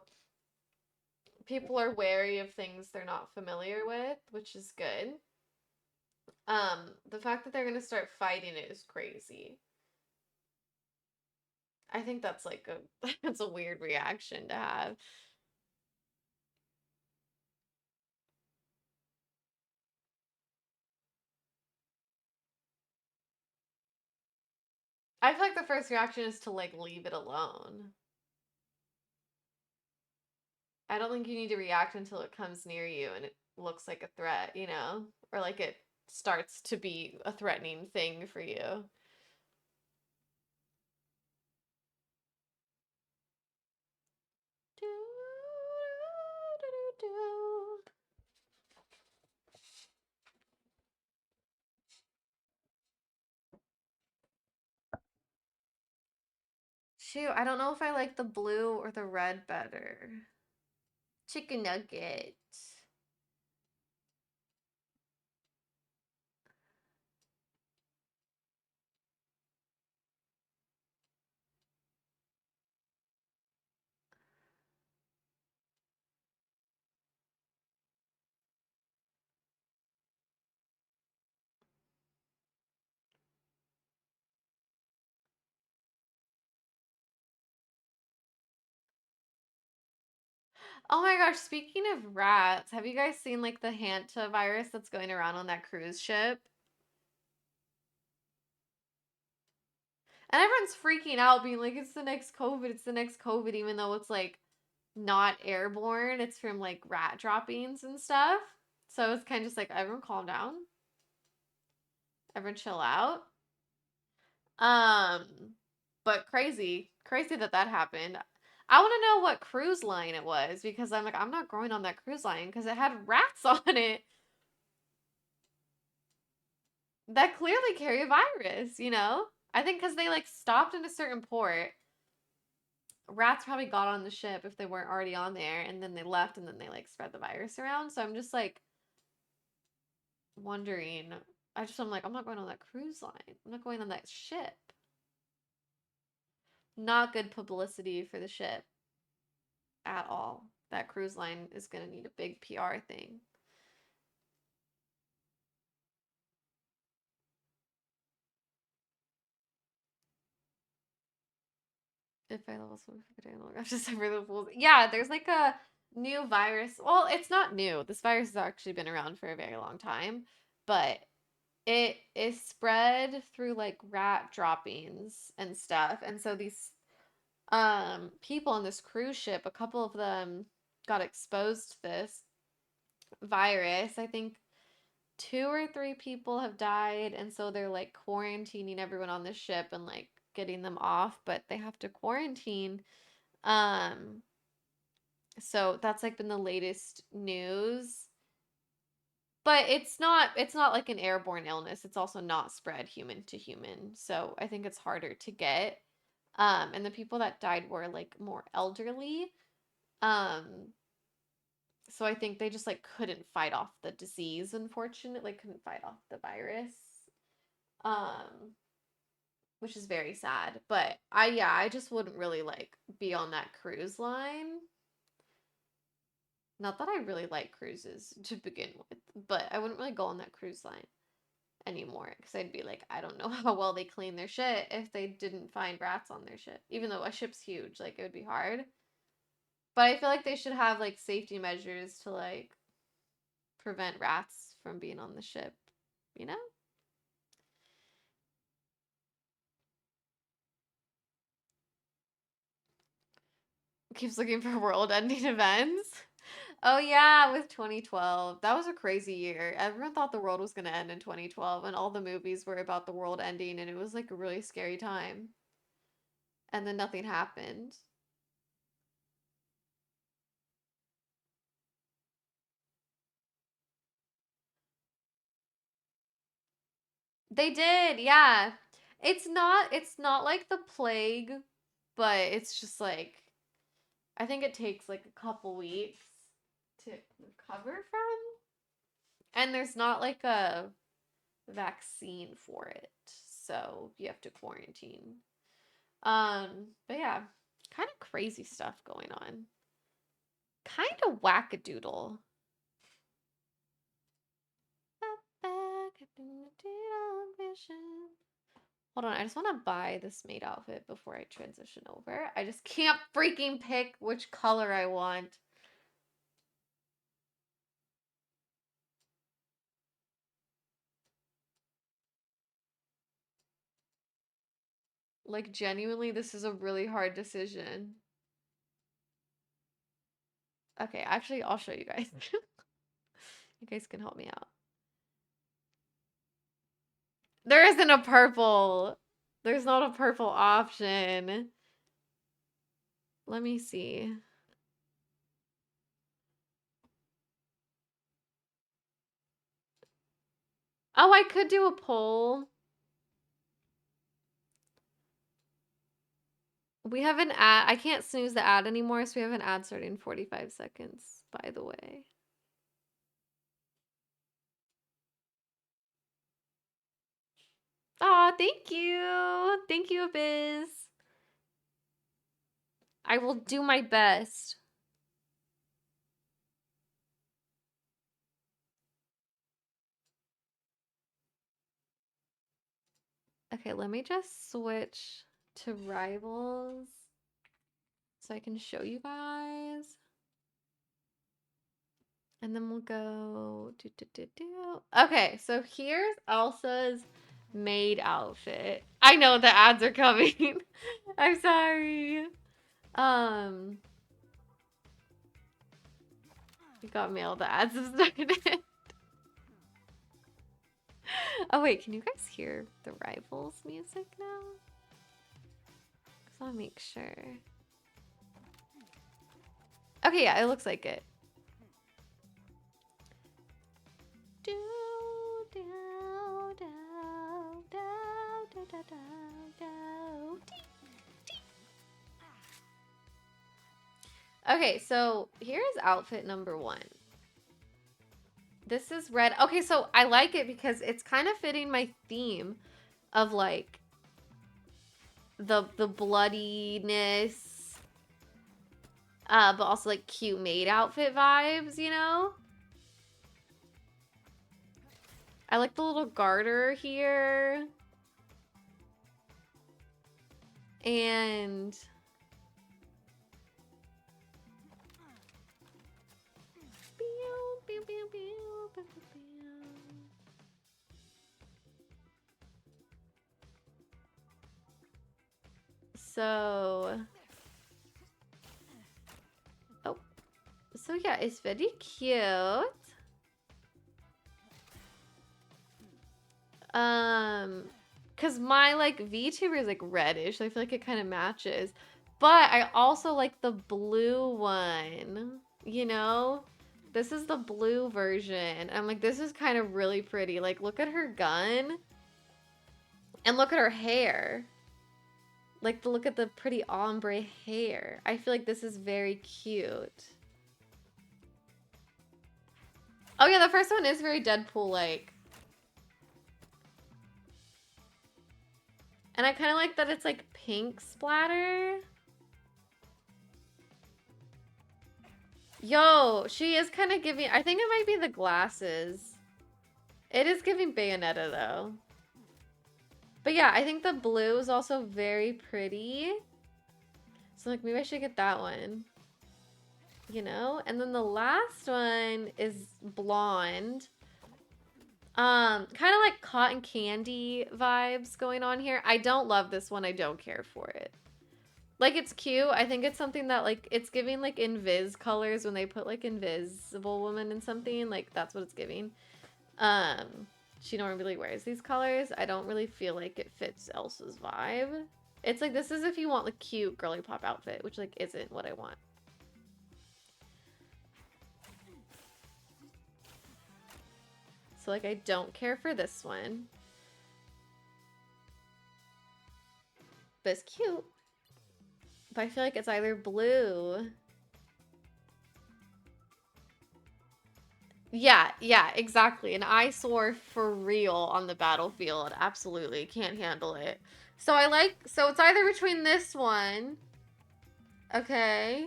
people are wary of things they're not familiar with, which is good. The fact that they're gonna start fighting it is crazy. I think that's like a that's a weird reaction to have. I feel like the first reaction is to like leave it alone. I don't think you need to react until it comes near you and it looks like a threat, you know? Or like it starts to be a threatening thing for you. Shoot, I don't know if I like the blue or the red better. Chicken nugget. Oh my gosh, speaking of rats, have you guys seen like the hantavirus that's going around on that cruise ship? And everyone's freaking out, being like, it's the next COVID, it's the next COVID, even though it's like not airborne, it's from like rat droppings and stuff. So it's kind of just like, everyone calm down, everyone chill out. Um, but crazy that that happened. I want to know what cruise line it was because I'm like, I'm not going on that cruise line because it had rats on it that clearly carry a virus, you know? I think because they like stopped in a certain port rats probably got on the ship if they weren't already on there, and then they left, and then they like spread the virus around. So I'm just like wondering. I'm like, I'm not going on that cruise line. I'm not going on that ship. Not good publicity for the ship at all. That cruise line is gonna need a big PR thing. If I level swim for day long after December the Fools. Yeah, there's like a new virus. Well, it's not new. This virus has actually been around for a very long time, but it is spread through like rat droppings and stuff. And so these people on this cruise ship, a couple of them got exposed to this virus. I think two or three people have died, and so they're like quarantining everyone on the ship and like getting them off, but they have to quarantine. Um, so that's like been the latest news. But it's not like an airborne illness. It's also not spread human to human. So I think it's harder to get. And the people that died were like more elderly. Um, so I think they just like couldn't fight off the disease, unfortunately, like couldn't fight off the virus. Um, which is very sad. But I just wouldn't really like be on that cruise line. Not that I really like cruises to begin with, but I wouldn't really go on that cruise line anymore because I'd be like, I don't know how well they clean their shit if they didn't find rats on their ship. Even though a ship's huge, like it would be hard. But I feel like they should have like safety measures to like prevent rats from being on the ship, you know? Keeps looking for world ending events. Oh yeah, with 2012. That was a crazy year. Everyone thought the world was going to end in 2012 and all the movies were about the world ending and it was like a really scary time. And then nothing happened. They did, yeah. It's not like the plague, but it's just like I think it takes like a couple weeks to recover from. And there's not like a vaccine for it. So you have to quarantine. But yeah, kind of crazy stuff going on. Kind of wackadoodle. Hold on, I just want to buy this maid outfit before I transition over. I just can't freaking pick which color I want. Like, genuinely, this is a really hard decision. Okay, actually, I'll show you guys. You guys can help me out. There isn't a purple. There's not a purple option. Let me see. Oh, I could do a poll. We have an ad. I can't snooze the ad anymore, so we have an ad starting in 45 seconds, by the way. Aw, thank you. Thank you, Abiz. I will do my best. Okay, let me just switch to rivals so I can show you guys. And then we'll go Okay, so here's Elsa's maid outfit. I know the ads are coming. I'm sorry. Um, you got me all the ads have started. Oh wait, can you guys hear the rivals music now? Just want to make sure. Okay, yeah, it looks like it. Do, do, do, do, do, do, do, do, Okay, so here's outfit number one. This is red. Okay, so I like it because it's kind of fitting my theme of like the bloodiness, but also like cute maid outfit vibes, you know? I like the little garter here. And so, oh, so yeah, it's very cute. Cause my like VTuber is like reddish, so I feel like it kind of matches. But I also like the blue one, you know? This is the blue version. I'm like, this is kind of really pretty. Like, look at her gun and look at her hair. Like, look at the pretty ombre hair. I feel like this is very cute. Oh yeah, the first one is very Deadpool-like. And I kind of like that it's like pink splatter. Yo, she is kind of giving, I think it might be the glasses. It is giving Bayonetta though. But yeah, I think the blue is also very pretty. So like maybe I should get that one. You know? And then the last one is blonde. Kind of like cotton candy vibes going on here. I don't love this one. I don't care for it. Like, it's cute. I think it's something that, like, it's giving, like, Invis colors when they put, like, Invisible Woman in something. Like, that's what it's giving. She normally really wears these colors. I don't really feel like it fits Elsa's vibe. It's like, this is if you want, like, cute girly pop outfit, which, like, isn't what I want. So, like, I don't care for this one. But it's cute. But I feel like it's either blue. Yeah, yeah, exactly. An eyesore for real on the battlefield. Absolutely. Can't handle it. So I like, so it's either between this one. Okay.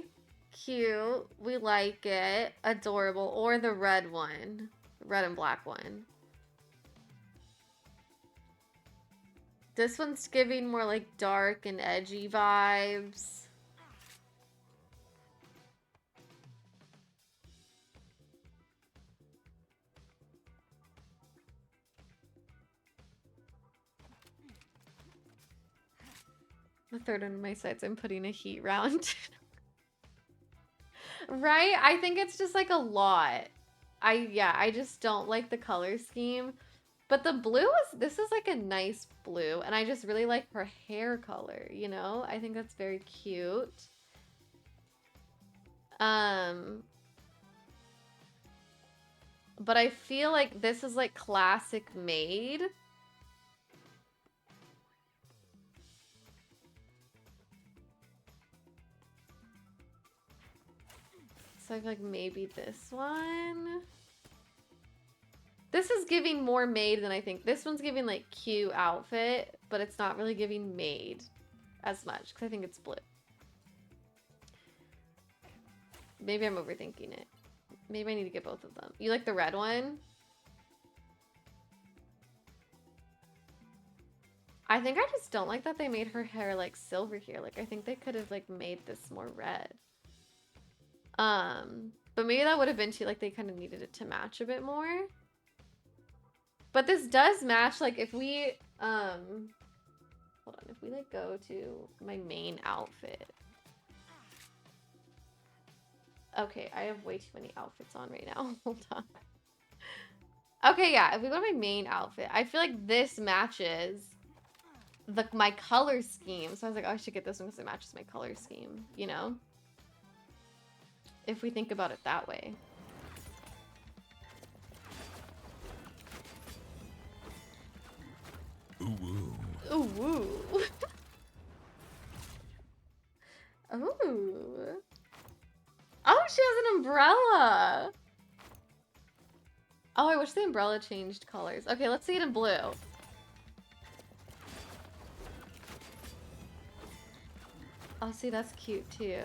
Cute. We like it. Adorable. Or the red one. Red and black one. This one's giving more like dark and edgy vibes. The third one of my sites, I'm putting a heat round. Right? I think it's just like a lot. I just don't like the color scheme. But the blue is, this is like a nice blue. And I just really like her hair color, you know? I think that's very cute. But I feel like this is like classic made. So I feel like maybe this one. This is giving more maid than I think. This one's giving like cute outfit, but it's not really giving maid as much because I think it's blue. Maybe I'm overthinking it. Maybe I need to get both of them. You like the red one? I think I just don't like that they made her hair like silver here. Like I think they could have like made this more red. But maybe that would have been too, like they kind of needed it to match a bit more. But this does match, like if we, hold on, if we like go to my main outfit. Okay, I have way too many outfits on right now. Hold on. Okay, yeah, if we go to my main outfit, I feel like this matches my color scheme. So I was like, oh, I should get this one because it matches my color scheme, you know? If we think about it that way. Ooh, woo. Ooh, woo. Ooh. umbrella. Oh, I wish the umbrella changed colors. Okay, let's see it in blue. Oh, see, that's cute too.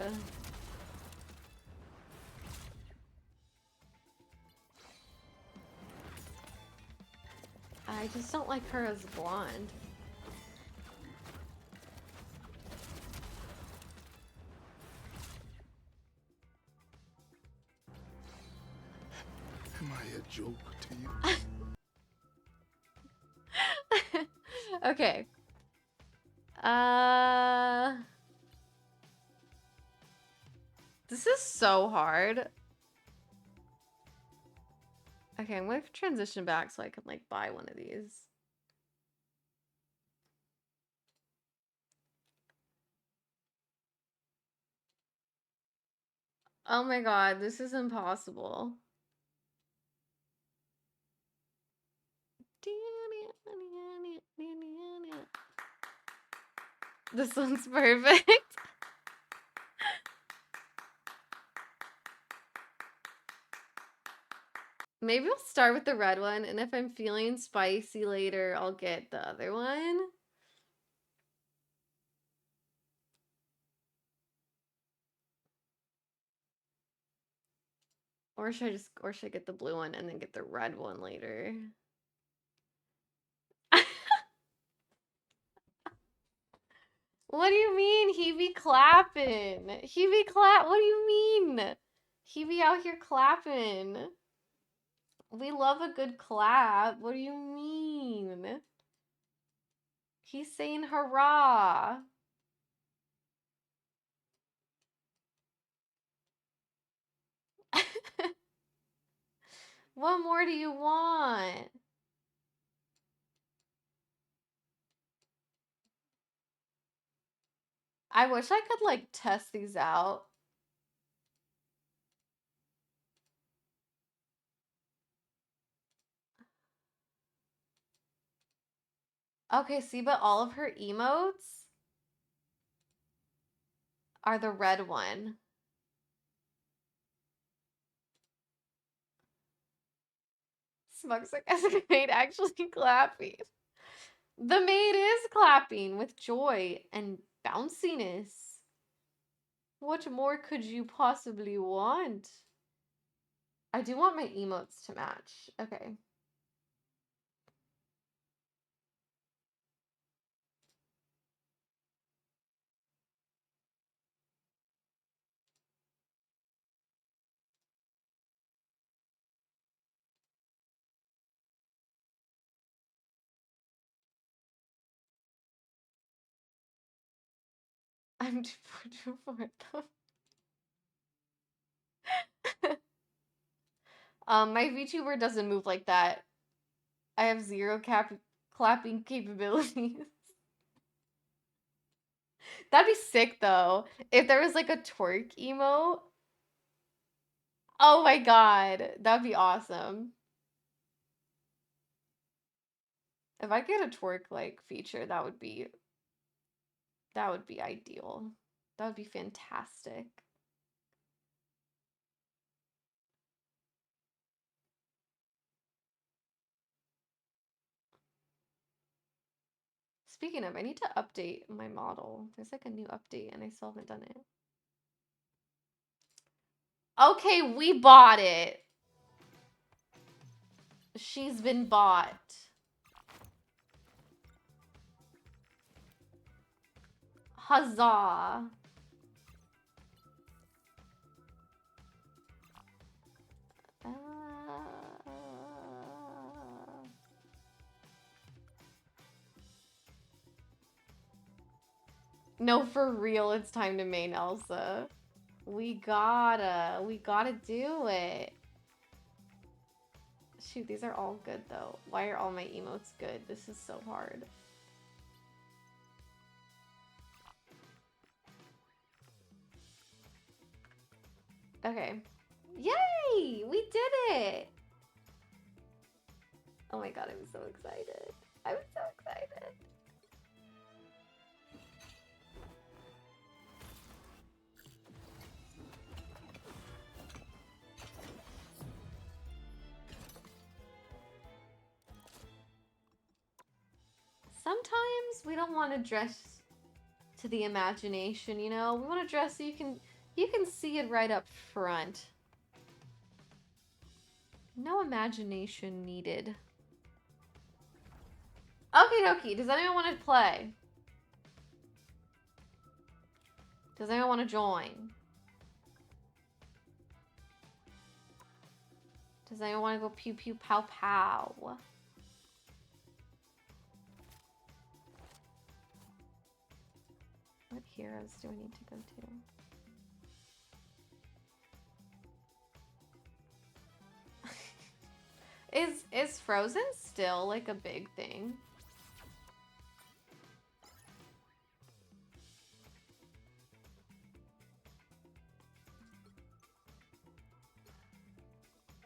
I just don't like her as blonde. Am I a joke to you? Okay. This is so hard. Okay, I'm gonna transition back so I can like buy one of these. Oh my god, this is impossible. This one's perfect. Maybe we'll start with the red one, and if I'm feeling spicy later, I'll get the other one. Or should I get the blue one and then get the red one later? What do you mean? He be clapping. He be clap. What do you mean? He be out here clapping. We love a good clap. What do you mean? He's saying hurrah. What more do you want? I wish I could like test these out. Okay, see, but all of her emotes are the red one. Smug sarcastic maid actually clapping. The maid is clapping with joy and bounciness. What more could you possibly want? I do want my emotes to match. Okay. I'm too poor to afford them. My VTuber doesn't move like that. I have zero clapping capabilities. That'd be sick though. If there was like a twerk emote. Oh my god, that'd be awesome. If I get a twerk like feature, that would be ideal. That would be fantastic. Speaking of, I need to update my model. There's like a new update and I still haven't done it. Okay, we bought it. She's been bought. Huzzah. Uh, no, for real, it's time to main Elsa. We gotta do it. Shoot, these are all good though. Why are all my emotes good? This is so hard. Okay. Yay! We did it! Oh my god, I'm so excited. I'm so excited. Sometimes we don't want to dress to the imagination, you know? We want to dress so you can see it right up front. No imagination needed. Okie dokie, does anyone want to play? Does anyone want to join? Does anyone want to go pew pew pow pow? What heroes do I need to go to? Is Frozen still like a big thing?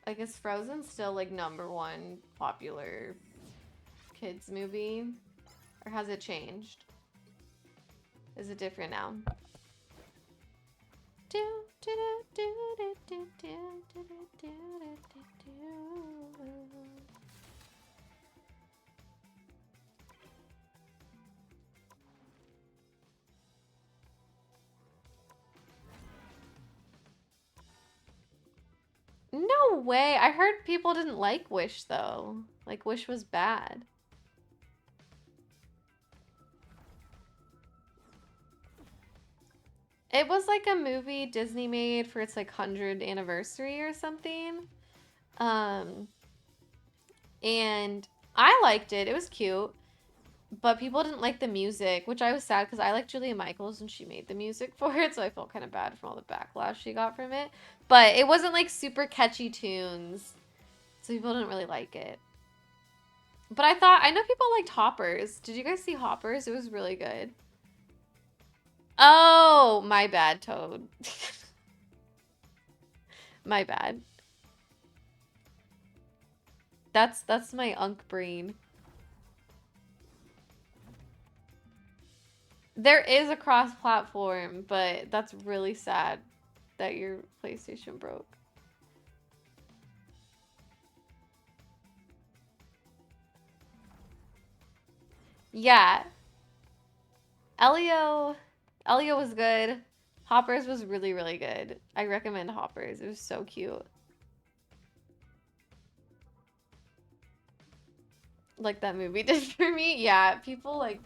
Like, is Frozen still like #1 popular kids movie? Or has it changed? Is it different now? No way. I heard people didn't like Wish though. Like Wish was bad. It was like a movie Disney made for its like 100th anniversary or something. Um, and I liked it. It was cute. But people didn't like the music, which I was sad because I like Julia Michaels and she made the music for it, so I felt kind of bad from all the backlash she got from it. But it wasn't like super catchy tunes, so people didn't really like it. But I know people liked Hoppers. Did you guys see Hoppers? It was really good. Oh, my bad, Toad. My bad. That's my unk brain. There is a cross-platform, but that's really sad that your PlayStation broke. Yeah, Elio, Elio was good. Hoppers was really, really good. I recommend Hoppers. It was so cute. Like that movie did for me. Yeah, people like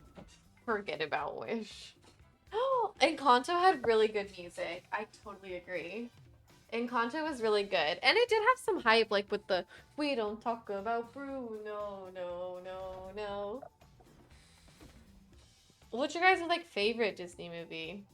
forget about Wish. Oh, Encanto had really good music. I totally agree. Encanto was really good. And it did have some hype, like with the "We don't talk about Bruno, no, no, no." What's your guys' like favorite Disney movie?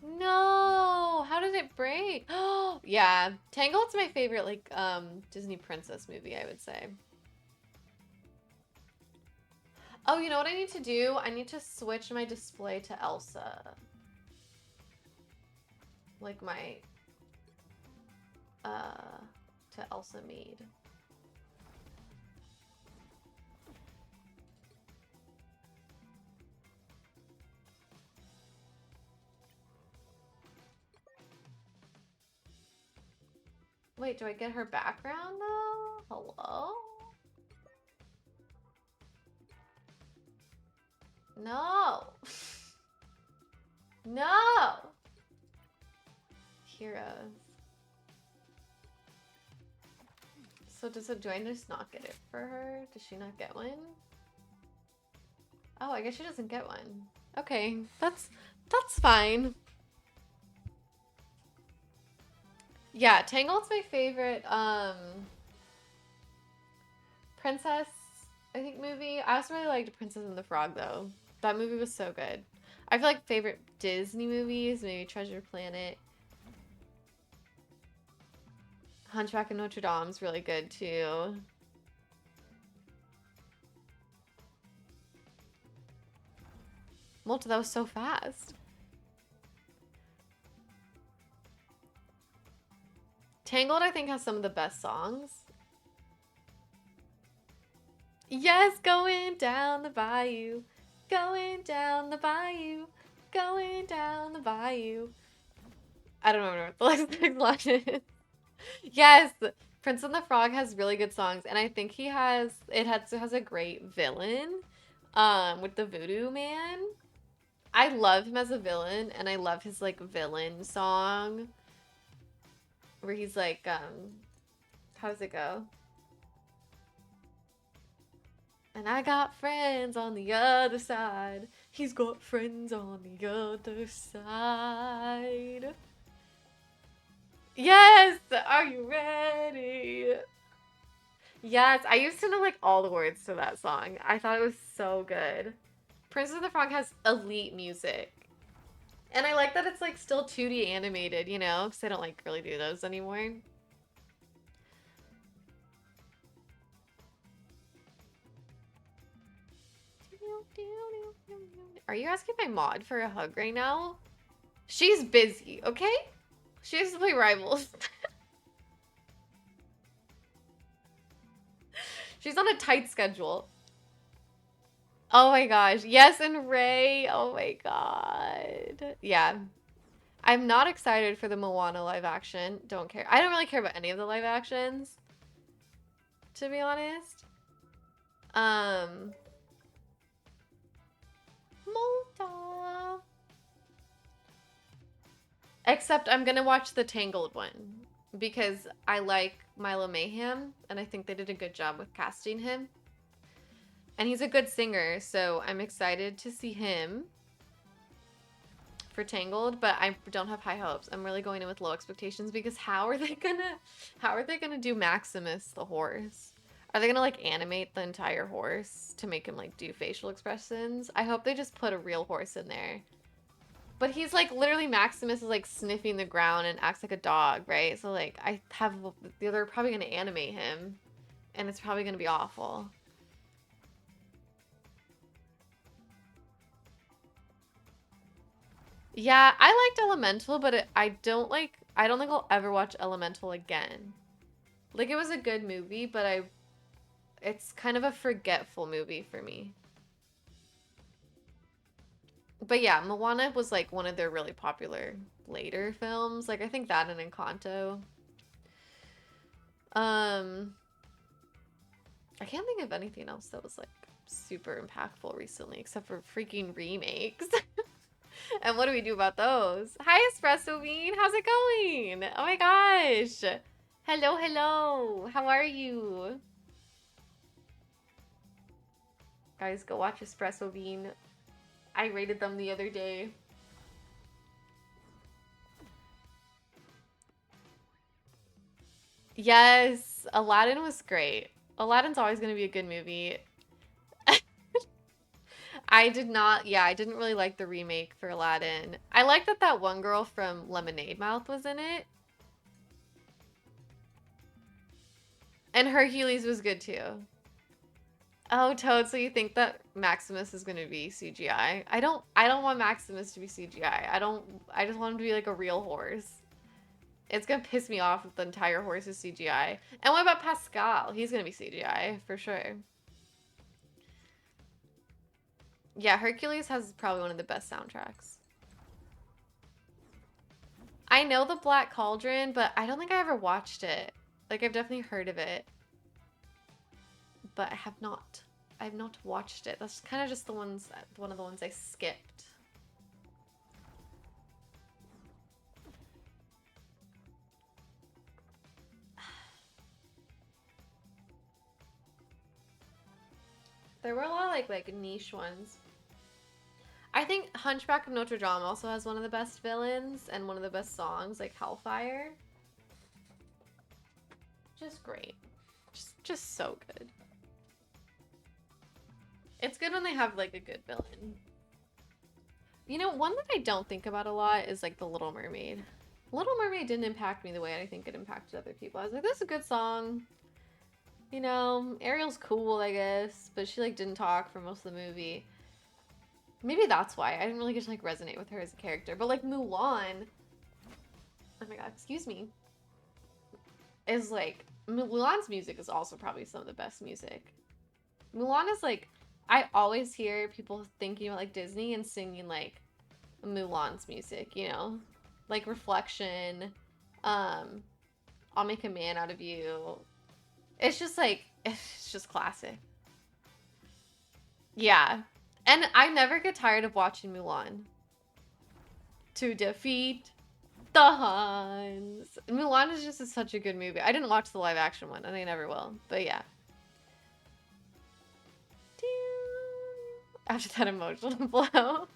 No, how did it break? Oh, yeah. Tangled's my favorite like Disney princess movie, I would say. Oh, you know what I need to do? I need to switch my display to Elsa. Like my to Elsa Mead. Wait, do I get her background though? Hello? No. No. Heroes. So do I just not get it for her? Does she not get one? Oh, I guess she doesn't get one. Okay, that's fine. Yeah, Tangled's my favorite princess, I think, movie. I also really liked Princess and the Frog though. That movie was so good. I feel like favorite Disney movies, maybe Treasure Planet. Hunchback of Notre Dame's really good too. Multi, that was so fast. Tangled, I think, has some of the best songs. Yes, going down the bayou. Going down the bayou. going down the bayou. I don't remember what the next line is. Yes, Prince and the Frog has really good songs, and I think it has a great villain, with the Voodoo Man. I love him as a villain, and I love his like villain song where he's like, how does it go? And I got friends on the other side. He's got friends on the other side. Yes! Are you ready? Yes, I used to know like all the words to that song. I thought it was so good. Princess of the Frog has elite music. And I like that it's like still 2D animated, you know, because they don't like really do those anymore. Are you asking my mod for a hug right now? She's busy, okay? She has to play Rivals. She's on a tight schedule. Oh my gosh. Yes, and Ray. Oh my god. Yeah. I'm not excited for the Moana live action. Don't care. I don't really care about any of the live actions, to be honest. Um, Malta. Except I'm gonna watch the Tangled one because I like Milo Mayhem and I think they did a good job with casting him. And he's a good singer, so I'm excited to see him for Tangled, but I don't have high hopes. I'm really going in with low expectations because how are they gonna do Maximus the horse? Are they gonna like animate the entire horse to make him like do facial expressions? I hope they just put a real horse in there. But he's like literally Maximus is like sniffing the ground and acts like a dog, right? So like they're probably gonna animate him and it's probably gonna be awful. Yeah, I liked Elemental, but I don't think I'll ever watch Elemental again. Like it was a good movie, but it's kind of a forgetful movie for me. But yeah, Moana was like one of their really popular later films. Like I think that and Encanto. Um, I can't think of anything else that was like super impactful recently, except for freaking remakes. And what do we do about those? Hi, Espresso Bean. How's it going? Oh my gosh. Hello, hello. How are you? Guys, go watch Espresso Bean. I rated them the other day. Yes, Aladdin was great. Aladdin's always going to be a good movie. I didn't really like the remake for Aladdin. I like that that one girl from Lemonade Mouth was in it. And Hercules was good too. Oh, Toad, so you think that Maximus is gonna be CGI? I don't want Maximus to be CGI. I just want him to be like a real horse. It's gonna piss me off if the entire horse is CGI. And what about Pascal? He's gonna be CGI for sure. Yeah, Hercules has probably one of the best soundtracks. I know the Black Cauldron, but I don't think I ever watched it. Like I've definitely heard of it, but I have not. I have not watched it. That's kind of just one of the ones I skipped. There were a lot of like niche ones. I think Hunchback of Notre Dame also has one of the best villains and one of the best songs, like Hellfire. Just great. Just so good. It's good when they have like a good villain. You know, one that I don't think about a lot is like The Little Mermaid. Little Mermaid didn't impact me the way I think it impacted other people. I was like, this is a good song. You know, Ariel's cool, I guess, but she like didn't talk for most of the movie. Maybe that's why I didn't really get to like resonate with her as a character. But like Mulan, oh my god, excuse me, is like Mulan's music is also probably some of the best music. Mulan is like I always hear people thinking about like Disney and singing like Mulan's music, you know? Like Reflection, um, I'll Make a Man Out of You. It's just like, it's just classic. Yeah. And I never get tired of watching Mulan. To defeat the Huns. Mulan is just such a good movie. I didn't watch the live action one, and I never will. But yeah. After that emotional blow.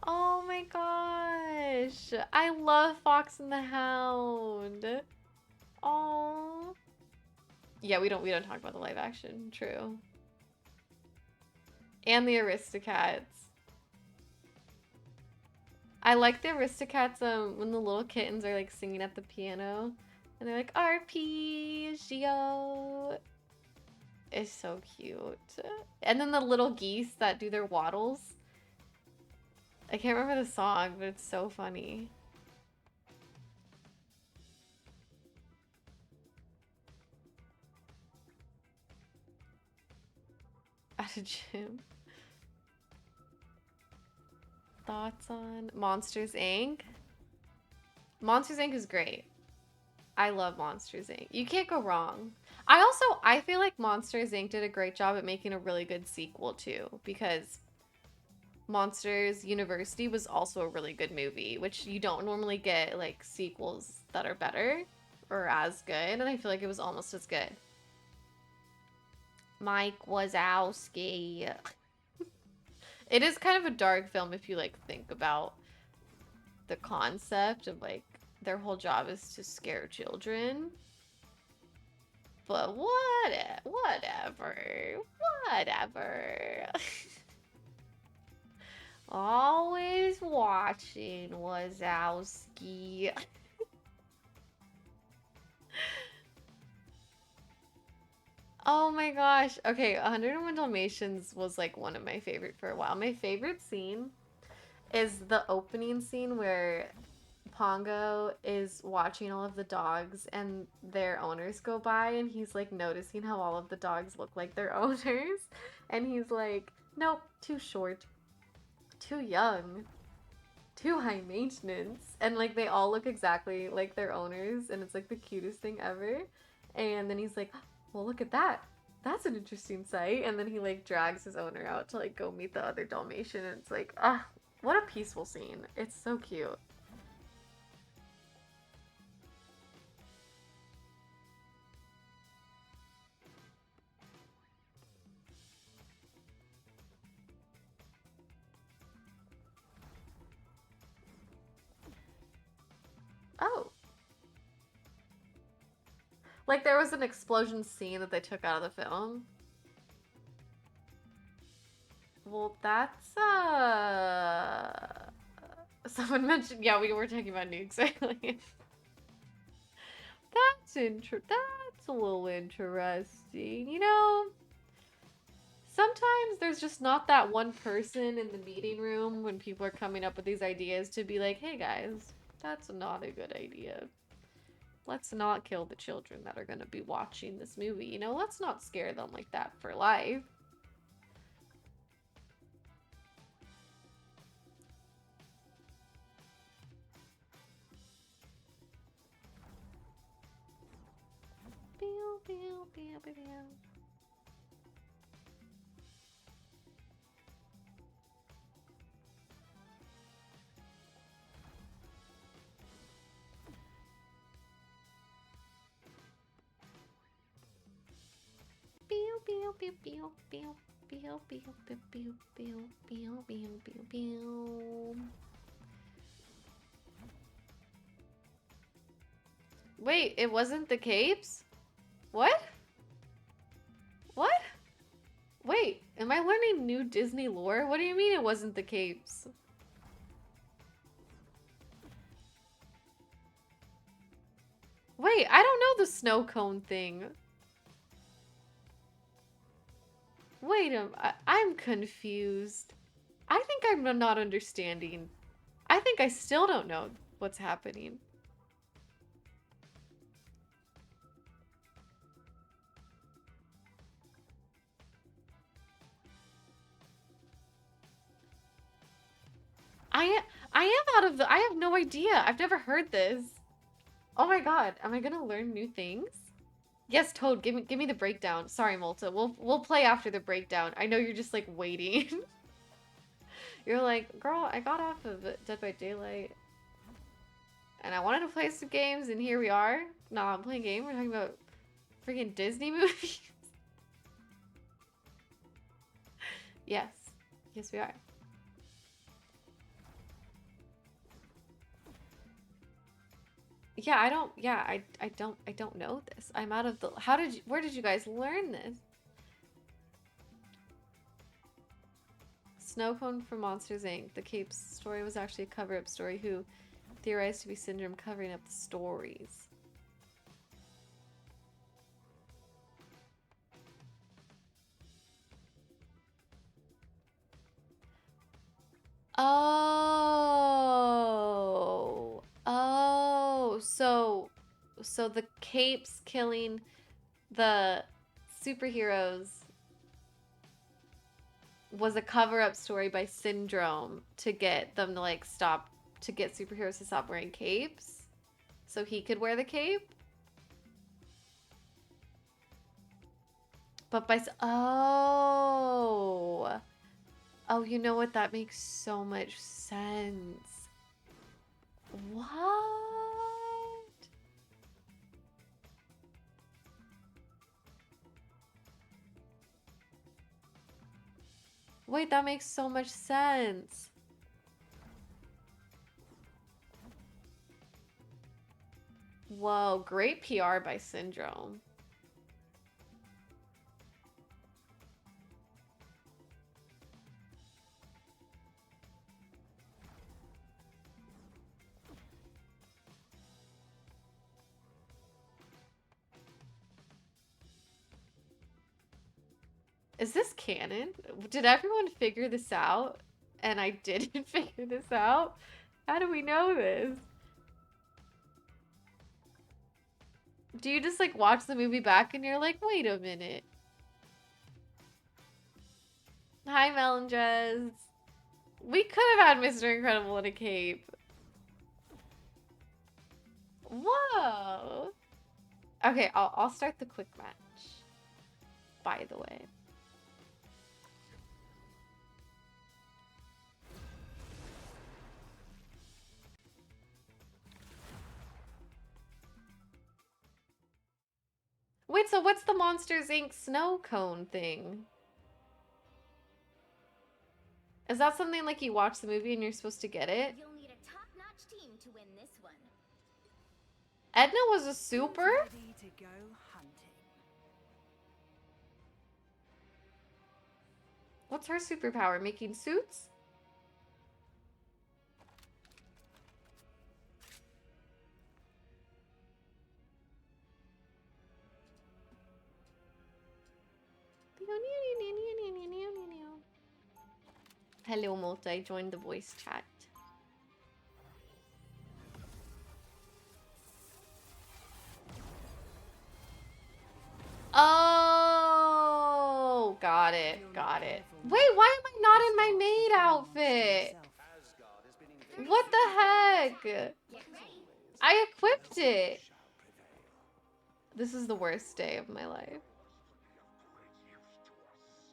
Oh my gosh. I love Fox and the Hound. Oh. Yeah, we don't talk about the live action. True. And the Aristocats. I like the Aristocats when the little kittens are like singing at the piano and they're like arpeggio. It's so cute. And then the little geese that do their waddles. I can't remember the song, but it's so funny. At a gym. Thoughts on Monsters Inc? Monsters Inc is great. I love Monsters Inc. You can't go wrong. I feel like Monsters Inc did a great job at making a really good sequel too, because Monsters University was also a really good movie, which you don't normally get like sequels that are better or as good, and I feel like it was almost as good. Mike Wazowski. It is kind of a dark film if you like think about the concept of like their whole job is to scare children. But whatever. Whatever. Always watching Wazowski. Oh my gosh. Okay, 101 Dalmatians was like one of my favorite for a while. My favorite scene is the opening scene where Pongo is watching all of the dogs and their owners go by and he's like noticing how all of the dogs look like their owners and he's like, "Nope, too short, too young, too high maintenance." And like they all look exactly like their owners and it's like the cutest thing ever. And then he's like, "Well, look at that. That's an interesting sight." And then he like drags his owner out to like go meet the other Dalmatian and it's like, ah, what a peaceful scene. It's so cute. Oh, like there was an explosion scene that they took out of the film. Well, that's someone mentioned, yeah, we were talking about nukes earlier. That's a little interesting. You know, sometimes there's just not that one person in the meeting room when people are coming up with these ideas to be like, "Hey guys, that's not a good idea. Let's not kill the children that are going to be watching this movie. You know, let's not scare them like that for life." Pew, pew, pew, pew, pew. Pew, pew, pew, pew, pew. Pew, pew, pew, pew, pew, pew, pew, pew, pew. Wait, it wasn't the capes? What? What? Wait, am I learning new Disney lore? What do you mean it wasn't the capes? Wait, I don't know the snow cone thing. Wait, I'm confused. I think I'm not understanding. I think I still don't know what's happening. I I am out of the I have no idea. I've never heard this. Oh my god, am I gonna learn new things? Yes, Toad, give me the breakdown. Sorry, Malta. We'll play after the breakdown. I know you're just like waiting. You're like, girl, I got off of Dead by Daylight and I wanted to play some games and here we are. No, I'm playing a game. We're talking about freaking Disney movies. Yes. Yes, we are. Yeah, I don't know this. I'm out of the where did you guys learn this? Snow Cone from Monsters Inc. The Cape's story was actually a cover-up story who theorized to be Syndrome covering up the stories. Oh. Oh. So the Cape's killing the superheroes was a cover-up story by Syndrome to get them to like stop to get superheroes to stop wearing capes so he could wear the cape. But oh. Oh, you know what? That makes so much sense. What? Wait, that makes so much sense. Whoa, great PR by Syndrome. Is this canon? Did everyone figure this out? And I didn't figure this out? How do we know this? Do you just like watch the movie back and you're like, wait a minute. Hi, Melendrez. We could have had Mr. Incredible in a cape. Whoa. Okay, I'll start the quick match. By the way. Wait, so what's the Monsters Inc. snow cone thing? Is that something like you watch the movie and you're supposed to get it? You'll need a top-notch team to win this one. Edna was a super? Ready to go hunting. What's her superpower? Making suits? Hello, Malta. I joined the voice chat. Oh, got it, got it. Wait, why am I not in my maid outfit? What the heck? I equipped it. This is the worst day of my life.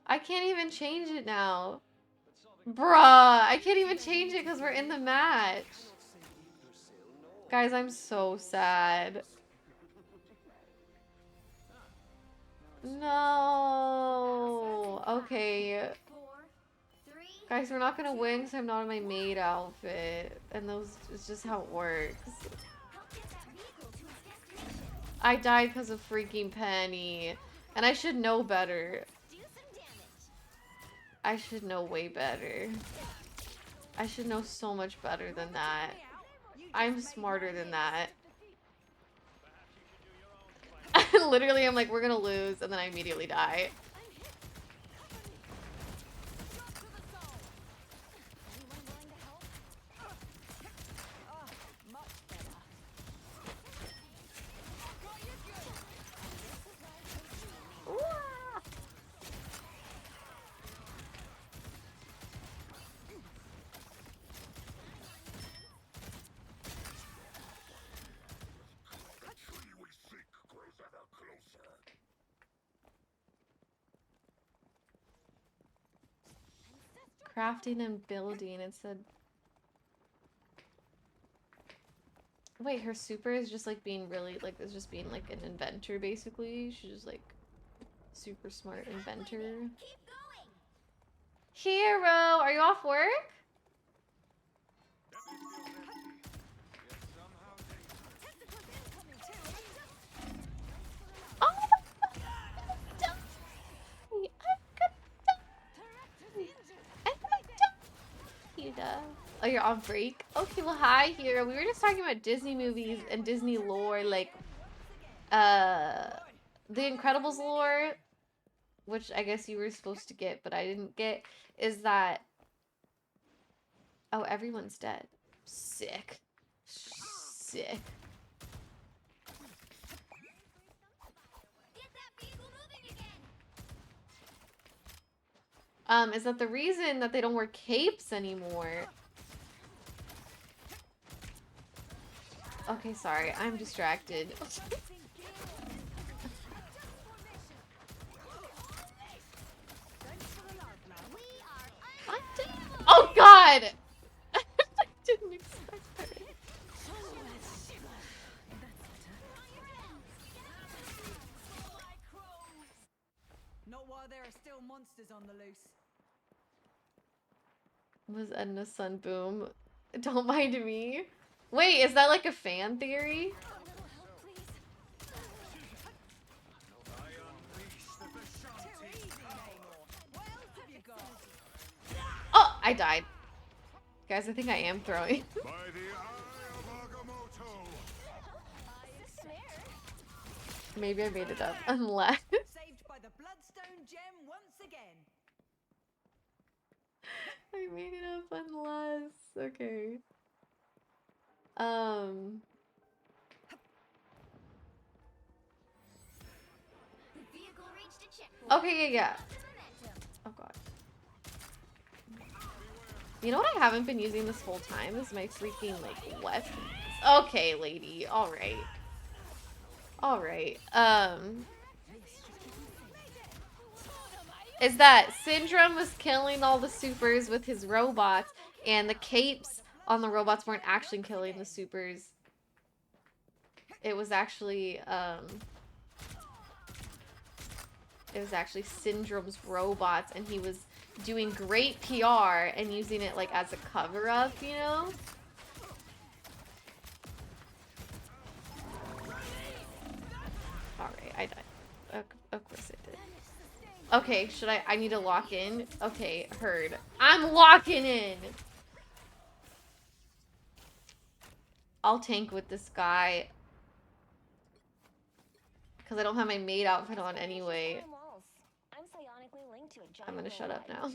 I can't even change it now. Bruh, I can't even change it because we're in the match. Guys, I'm so sad. No. Okay. Guys, we're not gonna win because I'm not in my maid outfit. And those is just how it works. I died because of freaking Penny. And I should know better. I should know way better. I should know so much better than that. I'm smarter than that. Literally, I'm like, we're gonna lose, and then I immediately die. Crafting and building. It said. Wait, her super is just like being really like is just being like an inventor basically. She's just like super smart inventor. Keep going. Hero, are you off work? Oh, oh, you're on break? Okay, well, hi, Hero. We were just talking about Disney movies and Disney lore, like, The Incredibles lore, which I guess you were supposed to get, but I didn't get, is that... Oh, everyone's dead. Sick. Sick. Get that vehicle moving again. Is that the reason that they don't wear capes anymore? Okay, sorry, I'm distracted. Oh god! I didn't expect that. Not while there are still monsters on the loose. Was Edna's son boom? Don't mind me. Wait, is that like a fan theory? Oh, I died. Guys, I think I am throwing. By the eye of Agamotto. Maybe I made it up. Unless Saved by the Bloodstone gem once again. I made it up unless. Okay. The vehicle reached a checkpoint. Okay, yeah. Momentum. Oh god. You know what I haven't been using this whole time is my freaking like weapons. Okay, lady. All right. All right. Is that Syndrome was killing all the supers with his robots, and the capes on the robots weren't actually killing the supers. It was actually Syndrome's robots, and he was doing great PR and using it like as a cover-up, you know? Alright, I died. Of course I did. Okay, I need to lock in? Okay, heard. I'm locking in! I'll tank with this guy. Because I don't have my maid outfit on anyway. I'm gonna shut up now.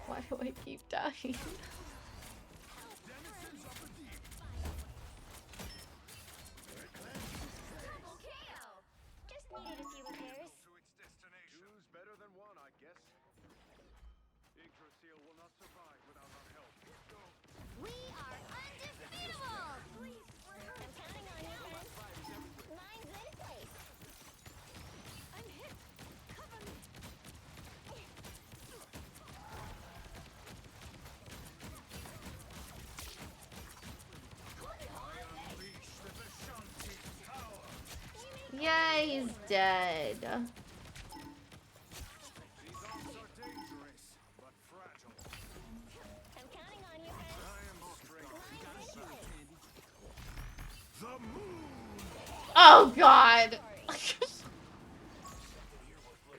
Why do I keep dying? We are undefeatable. I'm counting on you, friends. Mine's in place. I'm hit. Cover me. Yeah, he's dead. I'm counting on you, friends. Oh god!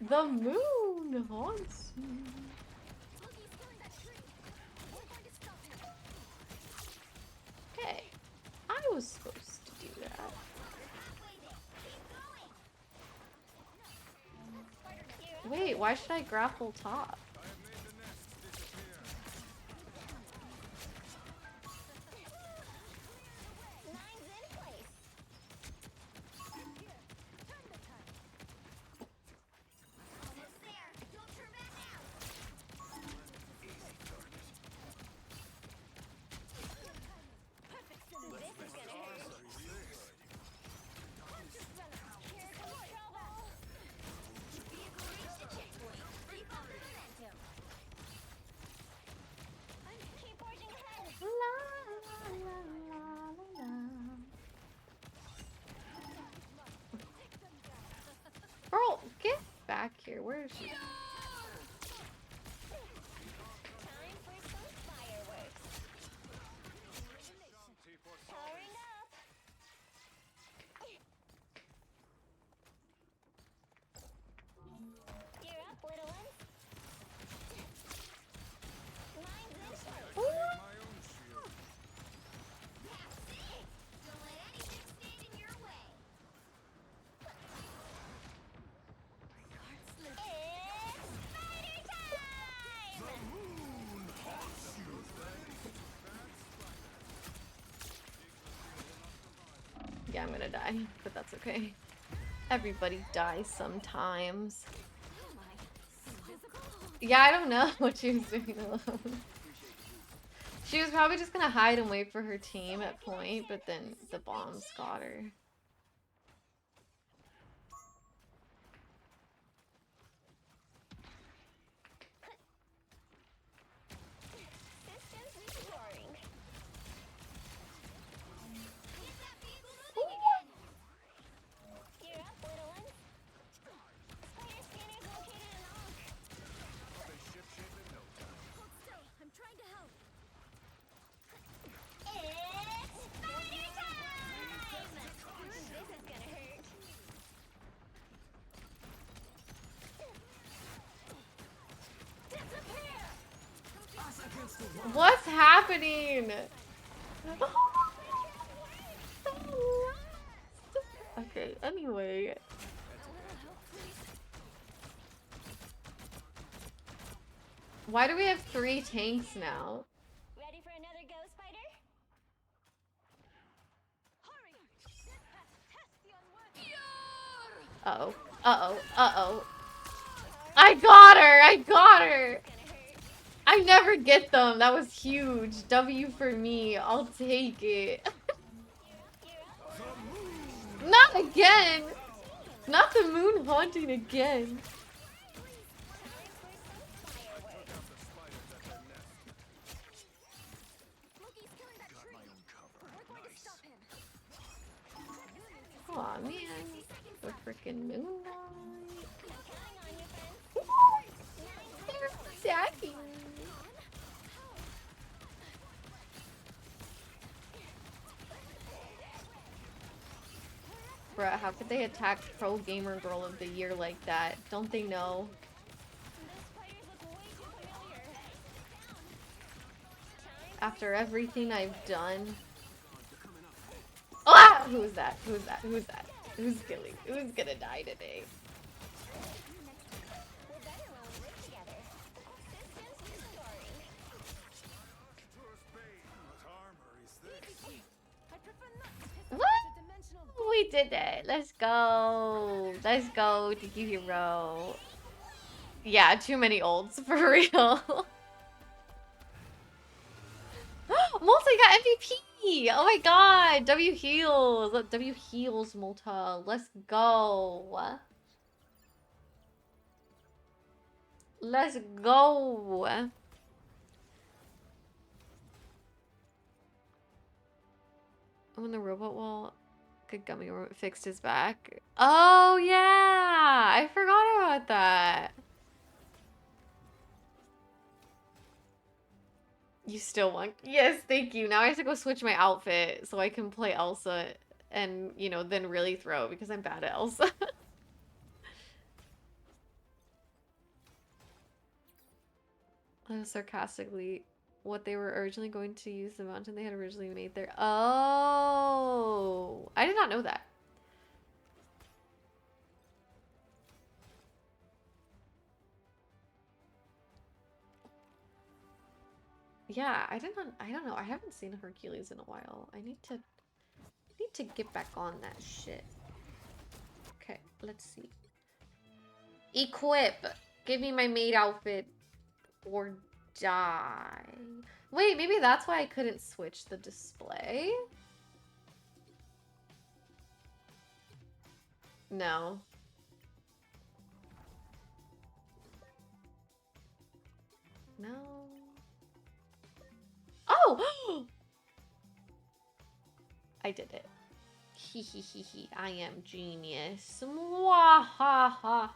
The moon haunts me. Okay, I was supposed to do that. Wait, why should I grapple top? Where is she? Time for some fireworks. Powering up. You're up, little ones. Mine's this way. My own shield. That's it. Don't let anything stand in your way. It's spider time! Yeah, I'm gonna die, but that's okay. Everybody dies sometimes. Yeah, I don't know what she was doing alone. She was probably just gonna hide and wait for her team at point, but then the bombs got her. Systems restoring. Get that vehicle moving again! You're up, little ones. Spider scanner's located an arc. Spaceship ship in no time. Hold still. I'm trying to help. It's spider time! This is gonna hurt. Disappear! What's happening? Okay, anyway. Why do we have 3 tanks now? Ready for another go, Spider? Uh-oh. Uh-oh. Uh-oh. I got her! I got her! I never get them. That was huge. W for me. I'll take it. Not again! Not the moon haunting again. Aw, man. The freaking moon They're attacking. Bruh, how could they attack Pro Gamer Girl of the Year like that? Don't they know? After everything I've done. Ah! Who is that? Who's that? Who's that? Who's killing? Who's gonna die today? What? We did it. Let's go. Let's go, Tiki Hero. Yeah, too many ults, for real. Multi got MVP! Oh my god! W heals! W heals, Multa. Let's go. Let's go. When the robot wall good gummy worm fixed his back. Oh yeah! I forgot about that. You still want? Yes, thank you. Now I have to go switch my outfit so I can play Elsa and, you know, then really throw because I'm bad at Elsa. I was sarcastically what they were originally going to use the mountain they had originally made there. Oh, I did not know that. Yeah, I don't know. I haven't seen Hercules in a while. I need to get back on that shit. Okay, let's see. Equip. Give me my maid outfit or die. Wait, maybe that's why I couldn't switch the display? No. No. Oh! I did it. Hee hee hee hee. I am genius. Mwahahaha.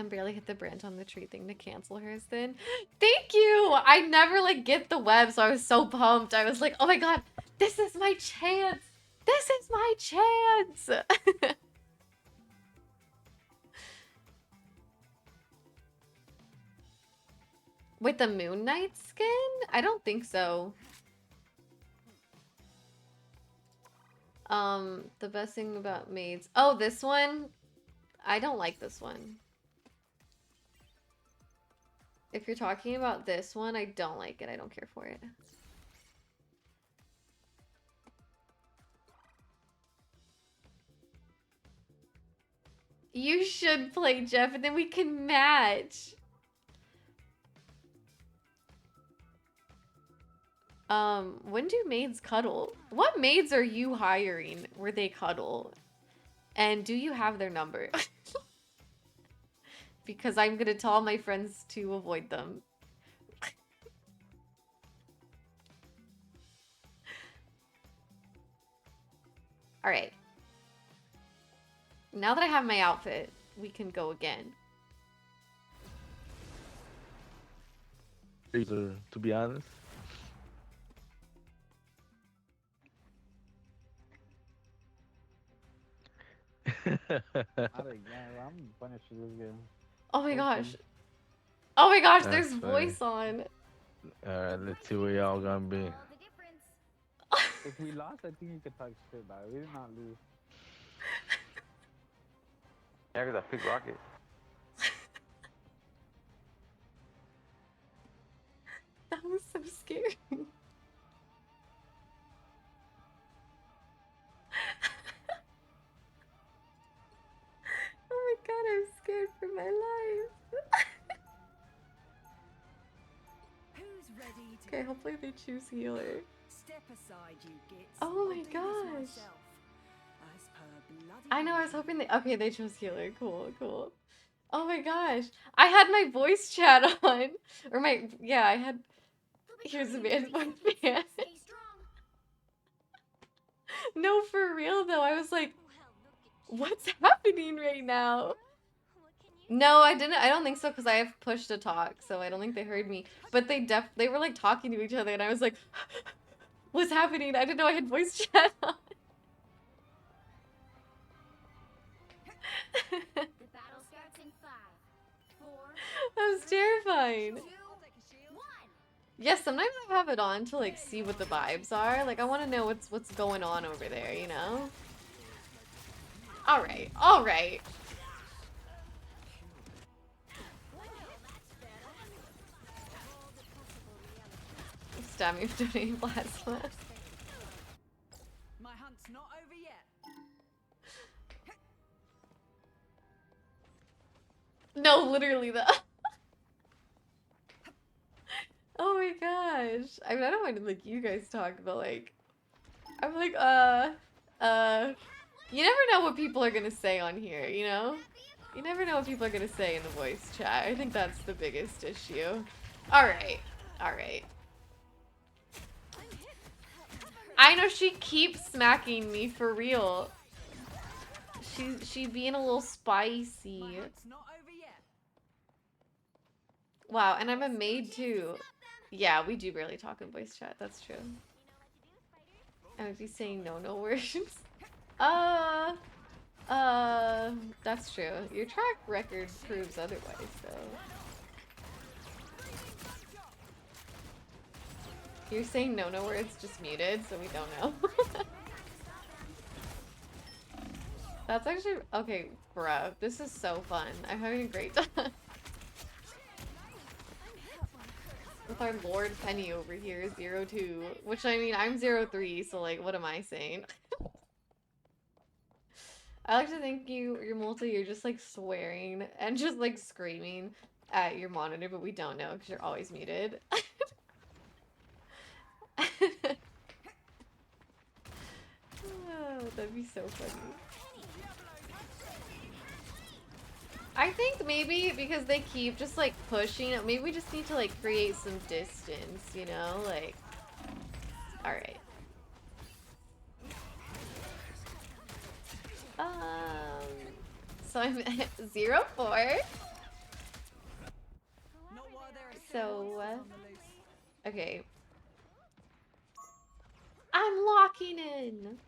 And barely hit the branch on the tree thing to cancel hers then. Thank you! I never like get the web, so I was so pumped. I was like, oh my god, this is my chance! This is my chance! With the Moon Knight skin? I don't think so. The best thing about maids. Oh, this one? I don't like this one. If you're talking about this one, I don't like it. I don't care for it. You should play, Jeff, and then we can match. When do maids cuddle? What maids are you hiring where they cuddle? And do you have their number? Because I'm gonna tell all my friends to avoid them. Alright. Now that I have my outfit, we can go again. To be honest. Oh my gosh. Oh my gosh, That's there's funny. voice on. Alright, let's see where y'all gonna be. All the difference. If we lost, I think you could talk shit about it. We did not lose. Yeah, because I picked Rocket. That was so scary. Oh my god, I'm scared for my life. Who's ready to Okay, hopefully they choose healer. step aside, you gits? Oh my I'll do this gosh. myself. As per bloody I know, I was usual. hoping they... Okay, they chose healer. Cool, cool. Oh my gosh. I had my voice chat on. Or my... Yeah, I had... Here's the man's voice fan. Stay strong. No, for real though. I was like, Oh, hell, look at what's happening right now? What can you No, I didn't. I don't think so because I have push to talk, so I don't think they heard me. But they were like talking to each other, and I was like, "What's happening?" I didn't know I had voice chat on. The battle starts in 5, 4, That was terrifying. 2, 1. Yes, sometimes I have it on to like see what the vibes are. Like I want to know what's going on over there, you know? All right, all right. Stab me for donating plasma. My hunt's not over yet. No, literally the. Oh my gosh. I mean, I don't mind to like you guys talk, but like, I'm like, you never know what people are gonna say on here, you know? You never know what people are gonna say in the voice chat. I think that's the biggest issue. Alright. Alright. I know she keeps smacking me for real. She being a little spicy. My hunt's not over yet. Wow, and I'm a maid too. Yeah, we do barely talk in voice chat. That's true. I would be saying no words. That's true. Your track record proves otherwise, though. You're saying no words, just muted, so we don't know. That's actually okay, bruh. This is so fun. I'm having a great time. With our Lord Penny over here, 02. Which I mean, I'm 03, so like, what am I saying? I like to think your multi, you're just like swearing and just like screaming at your monitor, but we don't know because you're always muted. Oh, that'd be so funny. I think maybe because they keep just like pushing, maybe we just need to like create some distance, you know? Like, alright. So I'm at 0-4. Not while there are So, still monsters on the loose. okay. I'm locking in.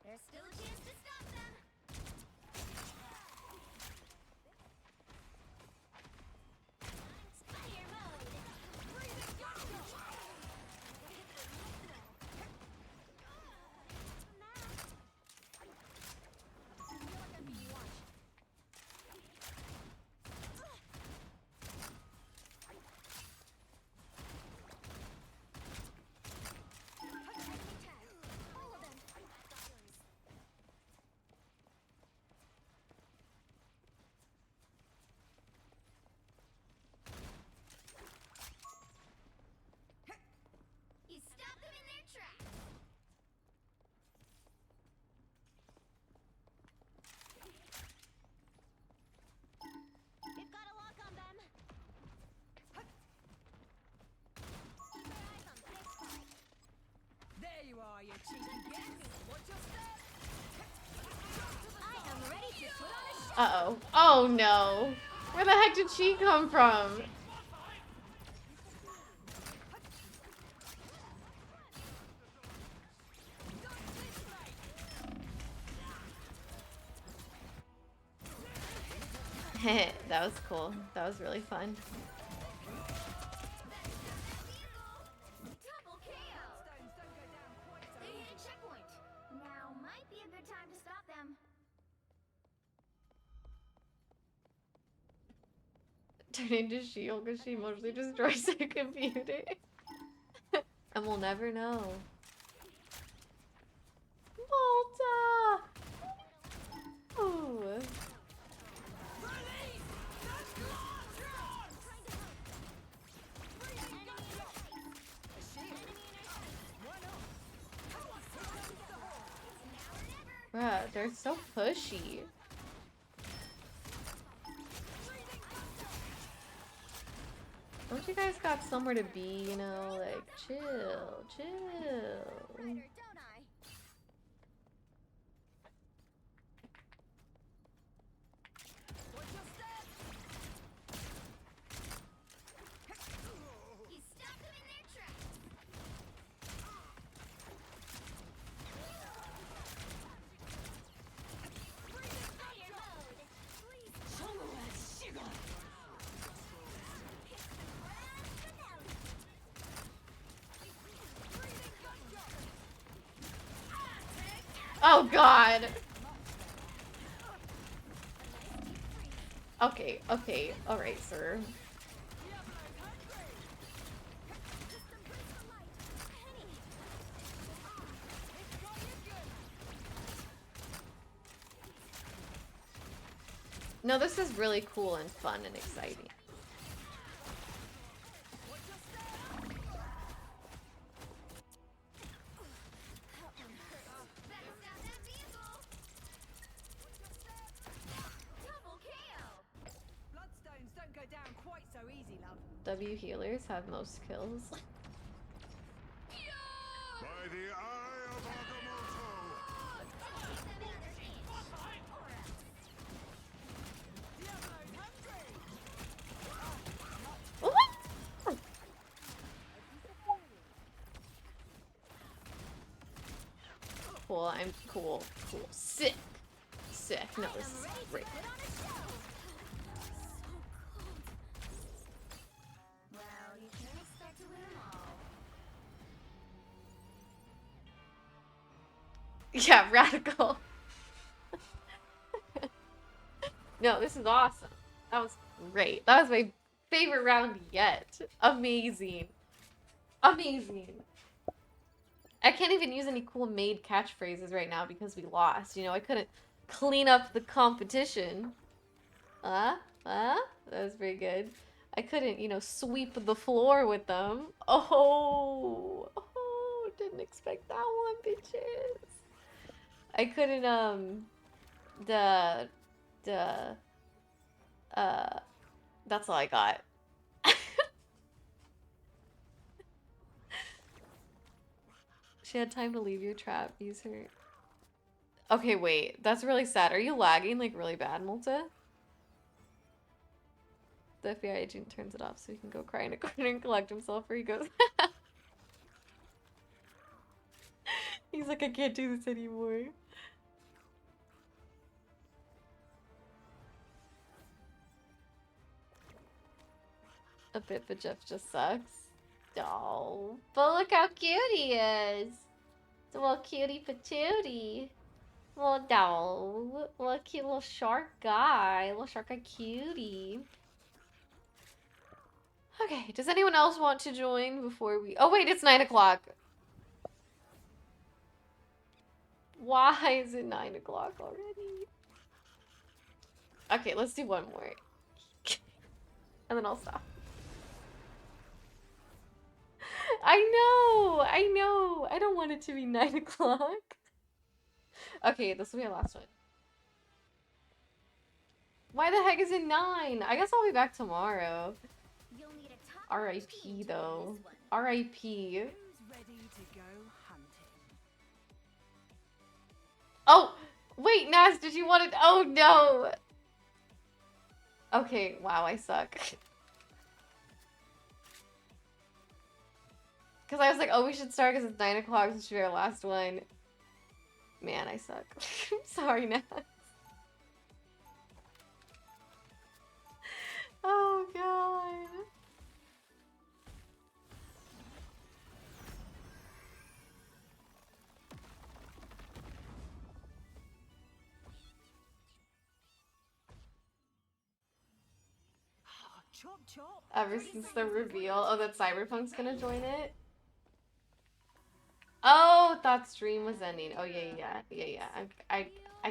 There's still a chance to stop them. Fire mode. Breathing gotcha. All of them. You stop them in their tracks. We've got a lock on them. Keep your eyes on this fight. There you are, you cheeky gets. Watch your step. I am ready to put on a show. Uh-oh. Oh no. Where the heck did she come from? That was cool. That was really fun. Double KO. Stones don't go down quite so They hit easy. a checkpoint. Now might be a good time to stop them. Turn into Shield because she mostly destroys the computer. And we'll never know. Malta! Ooh. Bruh, they're so pushy. Don't you guys got somewhere to be, you know? Like, chill, chill. Brighter, don't I? Watch your step. You stop them in their tracks. Fire mode. Please. Hit the grand finale. Oh god! Okay, okay, alright, sir. No, this is really cool and fun and exciting. Double KO. Bloodstones don't go down quite so easy, love. W healers have most kills. By the eye of Agamotto! Diablo's hungry. What? Cool, I'm cool. Cool. Sick. Sick. No, this is great. Put on a show. So cold. Well, you can't expect to win them all. Yeah, radical. No, this is awesome. That was great. That was my favorite round yet. Amazing. Amazing. I can't even use any cool made catchphrases right now because we lost. You know, I couldn't clean up the competition. That was pretty good. I couldn't, you know, sweep the floor with them. Oh, didn't expect that one, bitches. I couldn't, that's all I got. She had time to leave your trap, use her. Okay, wait. That's really sad. Are you lagging like really bad, Malta? The FBI agent turns it off so he can go cry in a corner and collect himself, or he goes, he's like, I can't do this anymore. A bit, but Jeff just sucks. Oh, but look how cute he is. It's a little cutie patootie. Little doll. Little cute little shark guy. Little shark guy cutie. Okay, does anyone else want to join before we... Oh wait, it's 9 o'clock. Why is it 9 o'clock already? Okay, let's do one more. And then I'll stop. I know. I don't want it to be 9 o'clock. Okay, this will be our last one. Why the heck is it 9? I guess I'll be back tomorrow. You'll need a top R.I.P. though. R.I.P. Who's ready to go hunting? Oh! Wait, Naz, did you want it? Oh no! Okay, wow, I suck. Because I was like, oh, we should start because it's 9 o'clock, this should be our last one. Man, I suck. I'm sorry, Naz. Oh, God. Chop chop. Ever since the reveal, oh, that Cyberpunk's gonna join it? Oh, thought stream was ending. Oh, yeah. I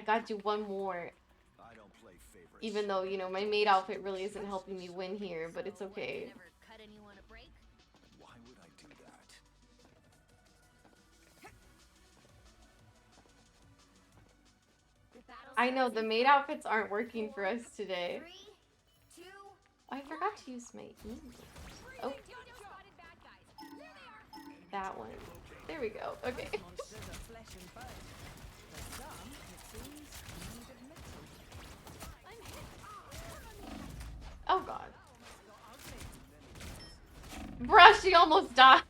got you one more. I don't play favorites. Even though, you know, my maid outfit really isn't helping me win here, but it's okay. Never cut anyone a break. Why would I do that? The battle I know, starts the in maid outfits aren't working for us 3, today. 2, Oh, I forgot to use my E. Oh, that one. There we go. Okay. Monsters are flesh and bone. For some, it seems made of metal. Oh, God. Bruh, she almost died.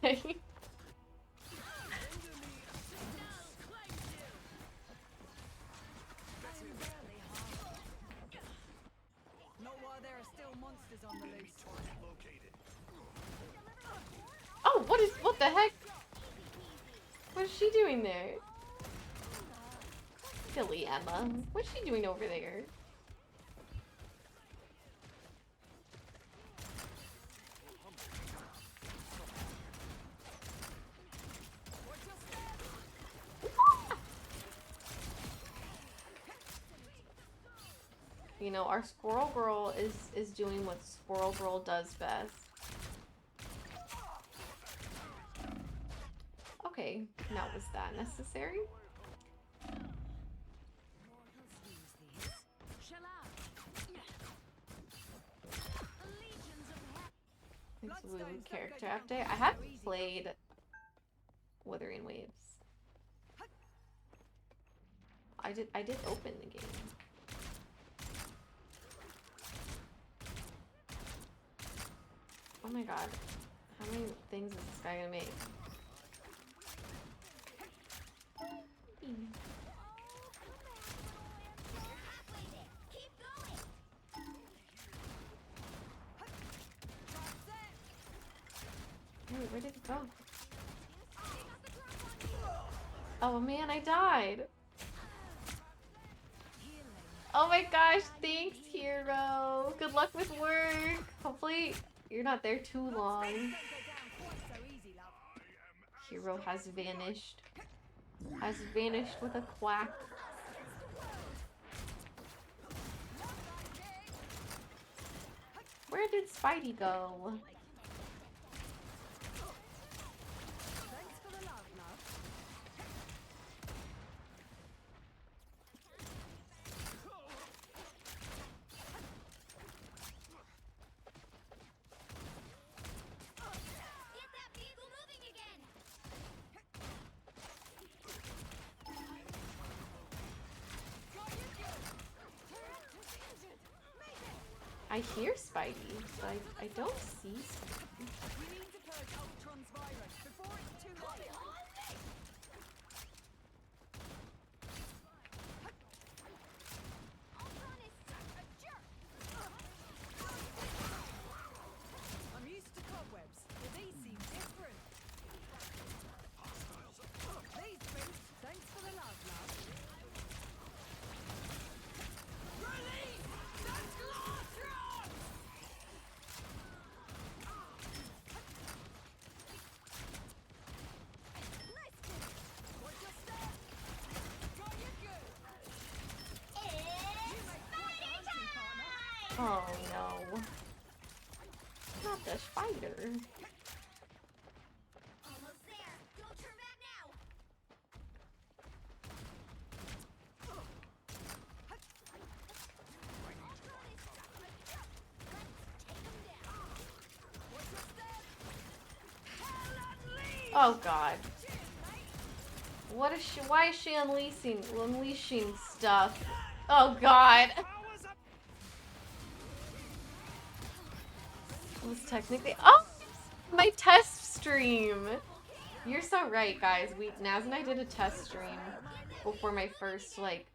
Not while there are still monsters on the loose. Oh, what the heck? What is she doing there? Silly Emma. What's she doing over there? You know, our Squirrel Girl is doing what Squirrel Girl does best. Okay, now was that necessary? Thanks, Woo character update. I haven't played Wuthering Waves. I did open the game. Oh my god. How many things is this guy gonna make? Wait, where did it go? Oh man, I died. Oh my gosh, thanks, hero. Good luck with work. Hopefully you're not there too long. Hero has vanished. Has vanished with a quack. Where did Spidey go? I hear Spidey, but I don't see Spidey. We need to purge Ultron's virus before it's too late. Ultron is such a jerk! I'm used to cobwebs, but these seem different. These boots, thanks for the love, love. Release! That's Glotron! Nice finish! Watch your step! Got you good! It's Make quite the hunting partner. Oh no. Not the spider. almost there! Don't turn back now! Ultron is such a jerk! Let's take him down! Watch your step! Hell unleashed! Oh god. Cheers, mate! What is she? Why is she unleashing stuff? Oh god. Powers up! It was technically. Oh! My test stream! You're so right, guys. Naz and I did a test stream before my first, like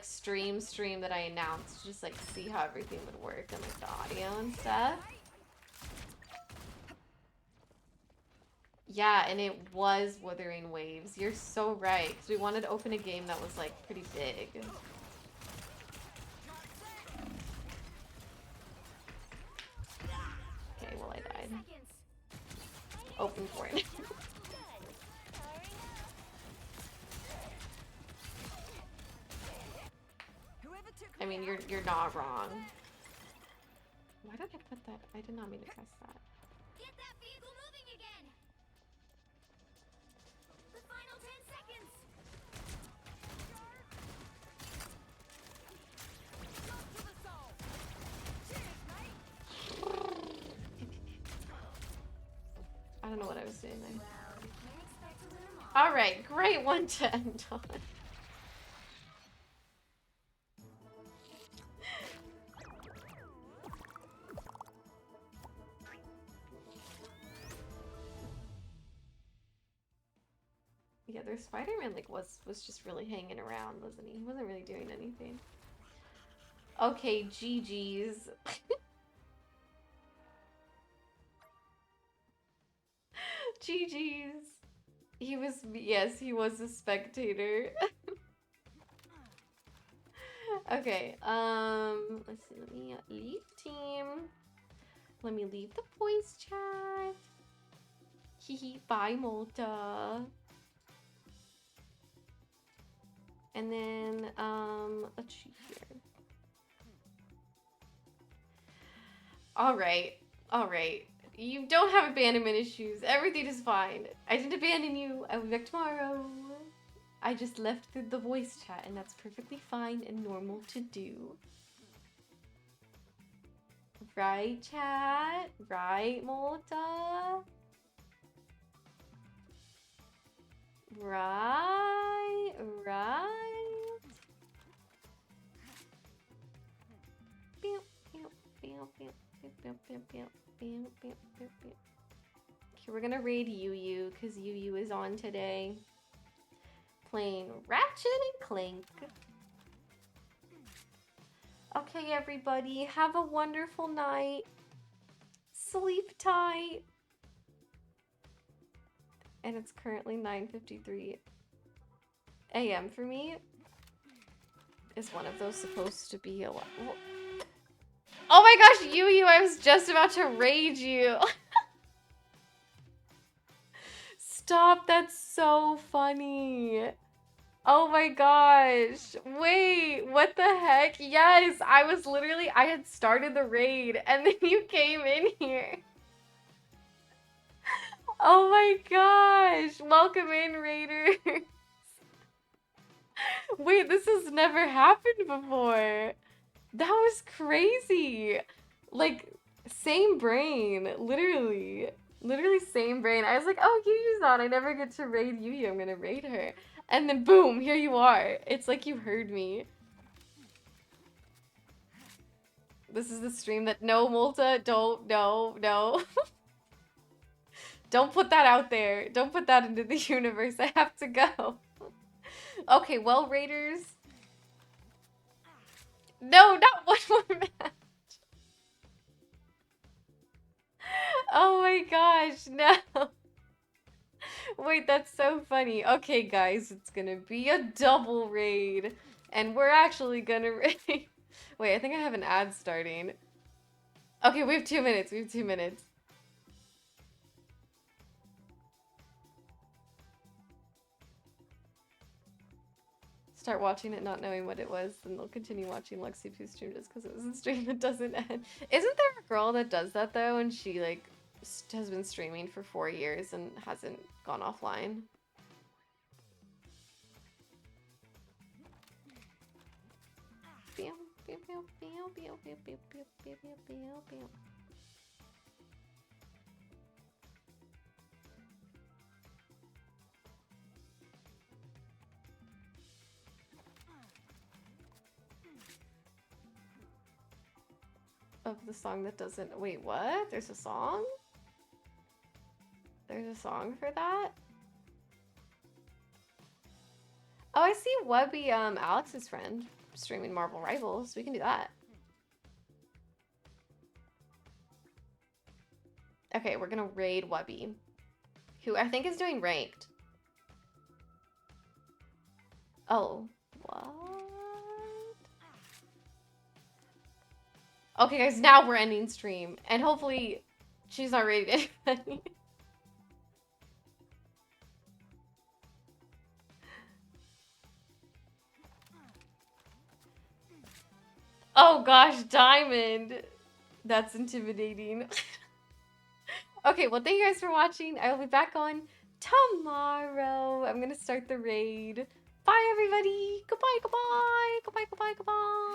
stream that I announced. Just, like, see how everything would work and, like, the audio and stuff. Yeah, and it was Wuthering Waves. You're so right. Because we wanted to open a game that was, like, pretty big. Okay, well, I died. Seconds! Open for it. Good! Hurry Whoever took I mean, you're not wrong. Why did I put that? I did not mean to press that. Get that vehicle moving again! The final 10 seconds! Shot to the soul! Cheers, mate! I don't know what I was doing there. Well, we can't expect to win them all. Alright, great one to end on. Yeah, their Spider-Man like was just really hanging around, wasn't he? He wasn't really doing anything. Okay, GG's. GG's. Yes, he was a spectator. Okay, let's see, let me leave team. Let me leave the voice chat. Hehe, bye Molta. And then, let's see here. Alright. You don't have abandonment issues. Everything is fine. I didn't abandon you. I will be back tomorrow. I just left the voice chat, and that's perfectly fine and normal to do. Right, chat? Right, Molta? Right. Pew, pew, pew, pew, pew, pew, pew, pew, pew, pew, pew, pew. Okay, we're gonna raid Yu because Yu is on today. Playing Ratchet and Clank. Okay, everybody, have a wonderful night. Sleep tight. And it's currently 9:53 a.m. for me. Is one of those supposed to be a lot? Oh my gosh, Yu, I was just about to rage you. Stop, that's so funny. Oh my gosh. Wait, what the heck? Yes, I had started the raid and then you came in here. Oh my gosh. Welcome in, Raiders. Wait, this has never happened before. That was crazy. Like, same brain. Literally same brain. I was like, oh, Yu's on. I never get to raid Yu. I'm gonna raid her. And then boom, here you are. It's like you heard me. This is the stream that no, Multa, don't, no. Don't put that out there. Don't put that into the universe. I have to go. Okay, well, Raiders. No, not one more match. Oh my gosh, no. Wait, that's so funny. Okay, guys, it's gonna be a double raid. And we're actually gonna raid. Wait, I think I have an ad starting. Okay, we have 2 minutes. We have 2 minutes. Start watching it not knowing what it was, then they'll continue watching Lexi Pooh stream just because it was a stream that doesn't end. Isn't there a girl that does that though, and she like has been streaming for 4 years and hasn't gone offline? Pew, pew, pew, pew, pew, pew, pew, pew, pew, pew, pew, pew. Of the song that doesn't. Wait, what? There's a song? There's a song for that? Oh, I see Webby, Alex's friend, streaming Marvel Rivals. We can do that. Okay, we're gonna raid Webby, who I think is doing ranked. Oh, what? Okay, guys, now we're ending stream, and hopefully she's not raiding anybody. Oh gosh, Diamond. That's intimidating. Okay, well, thank you guys for watching. I will be back on tomorrow. I'm gonna start the raid. Bye, everybody. Goodbye, goodbye. Goodbye, goodbye, goodbye.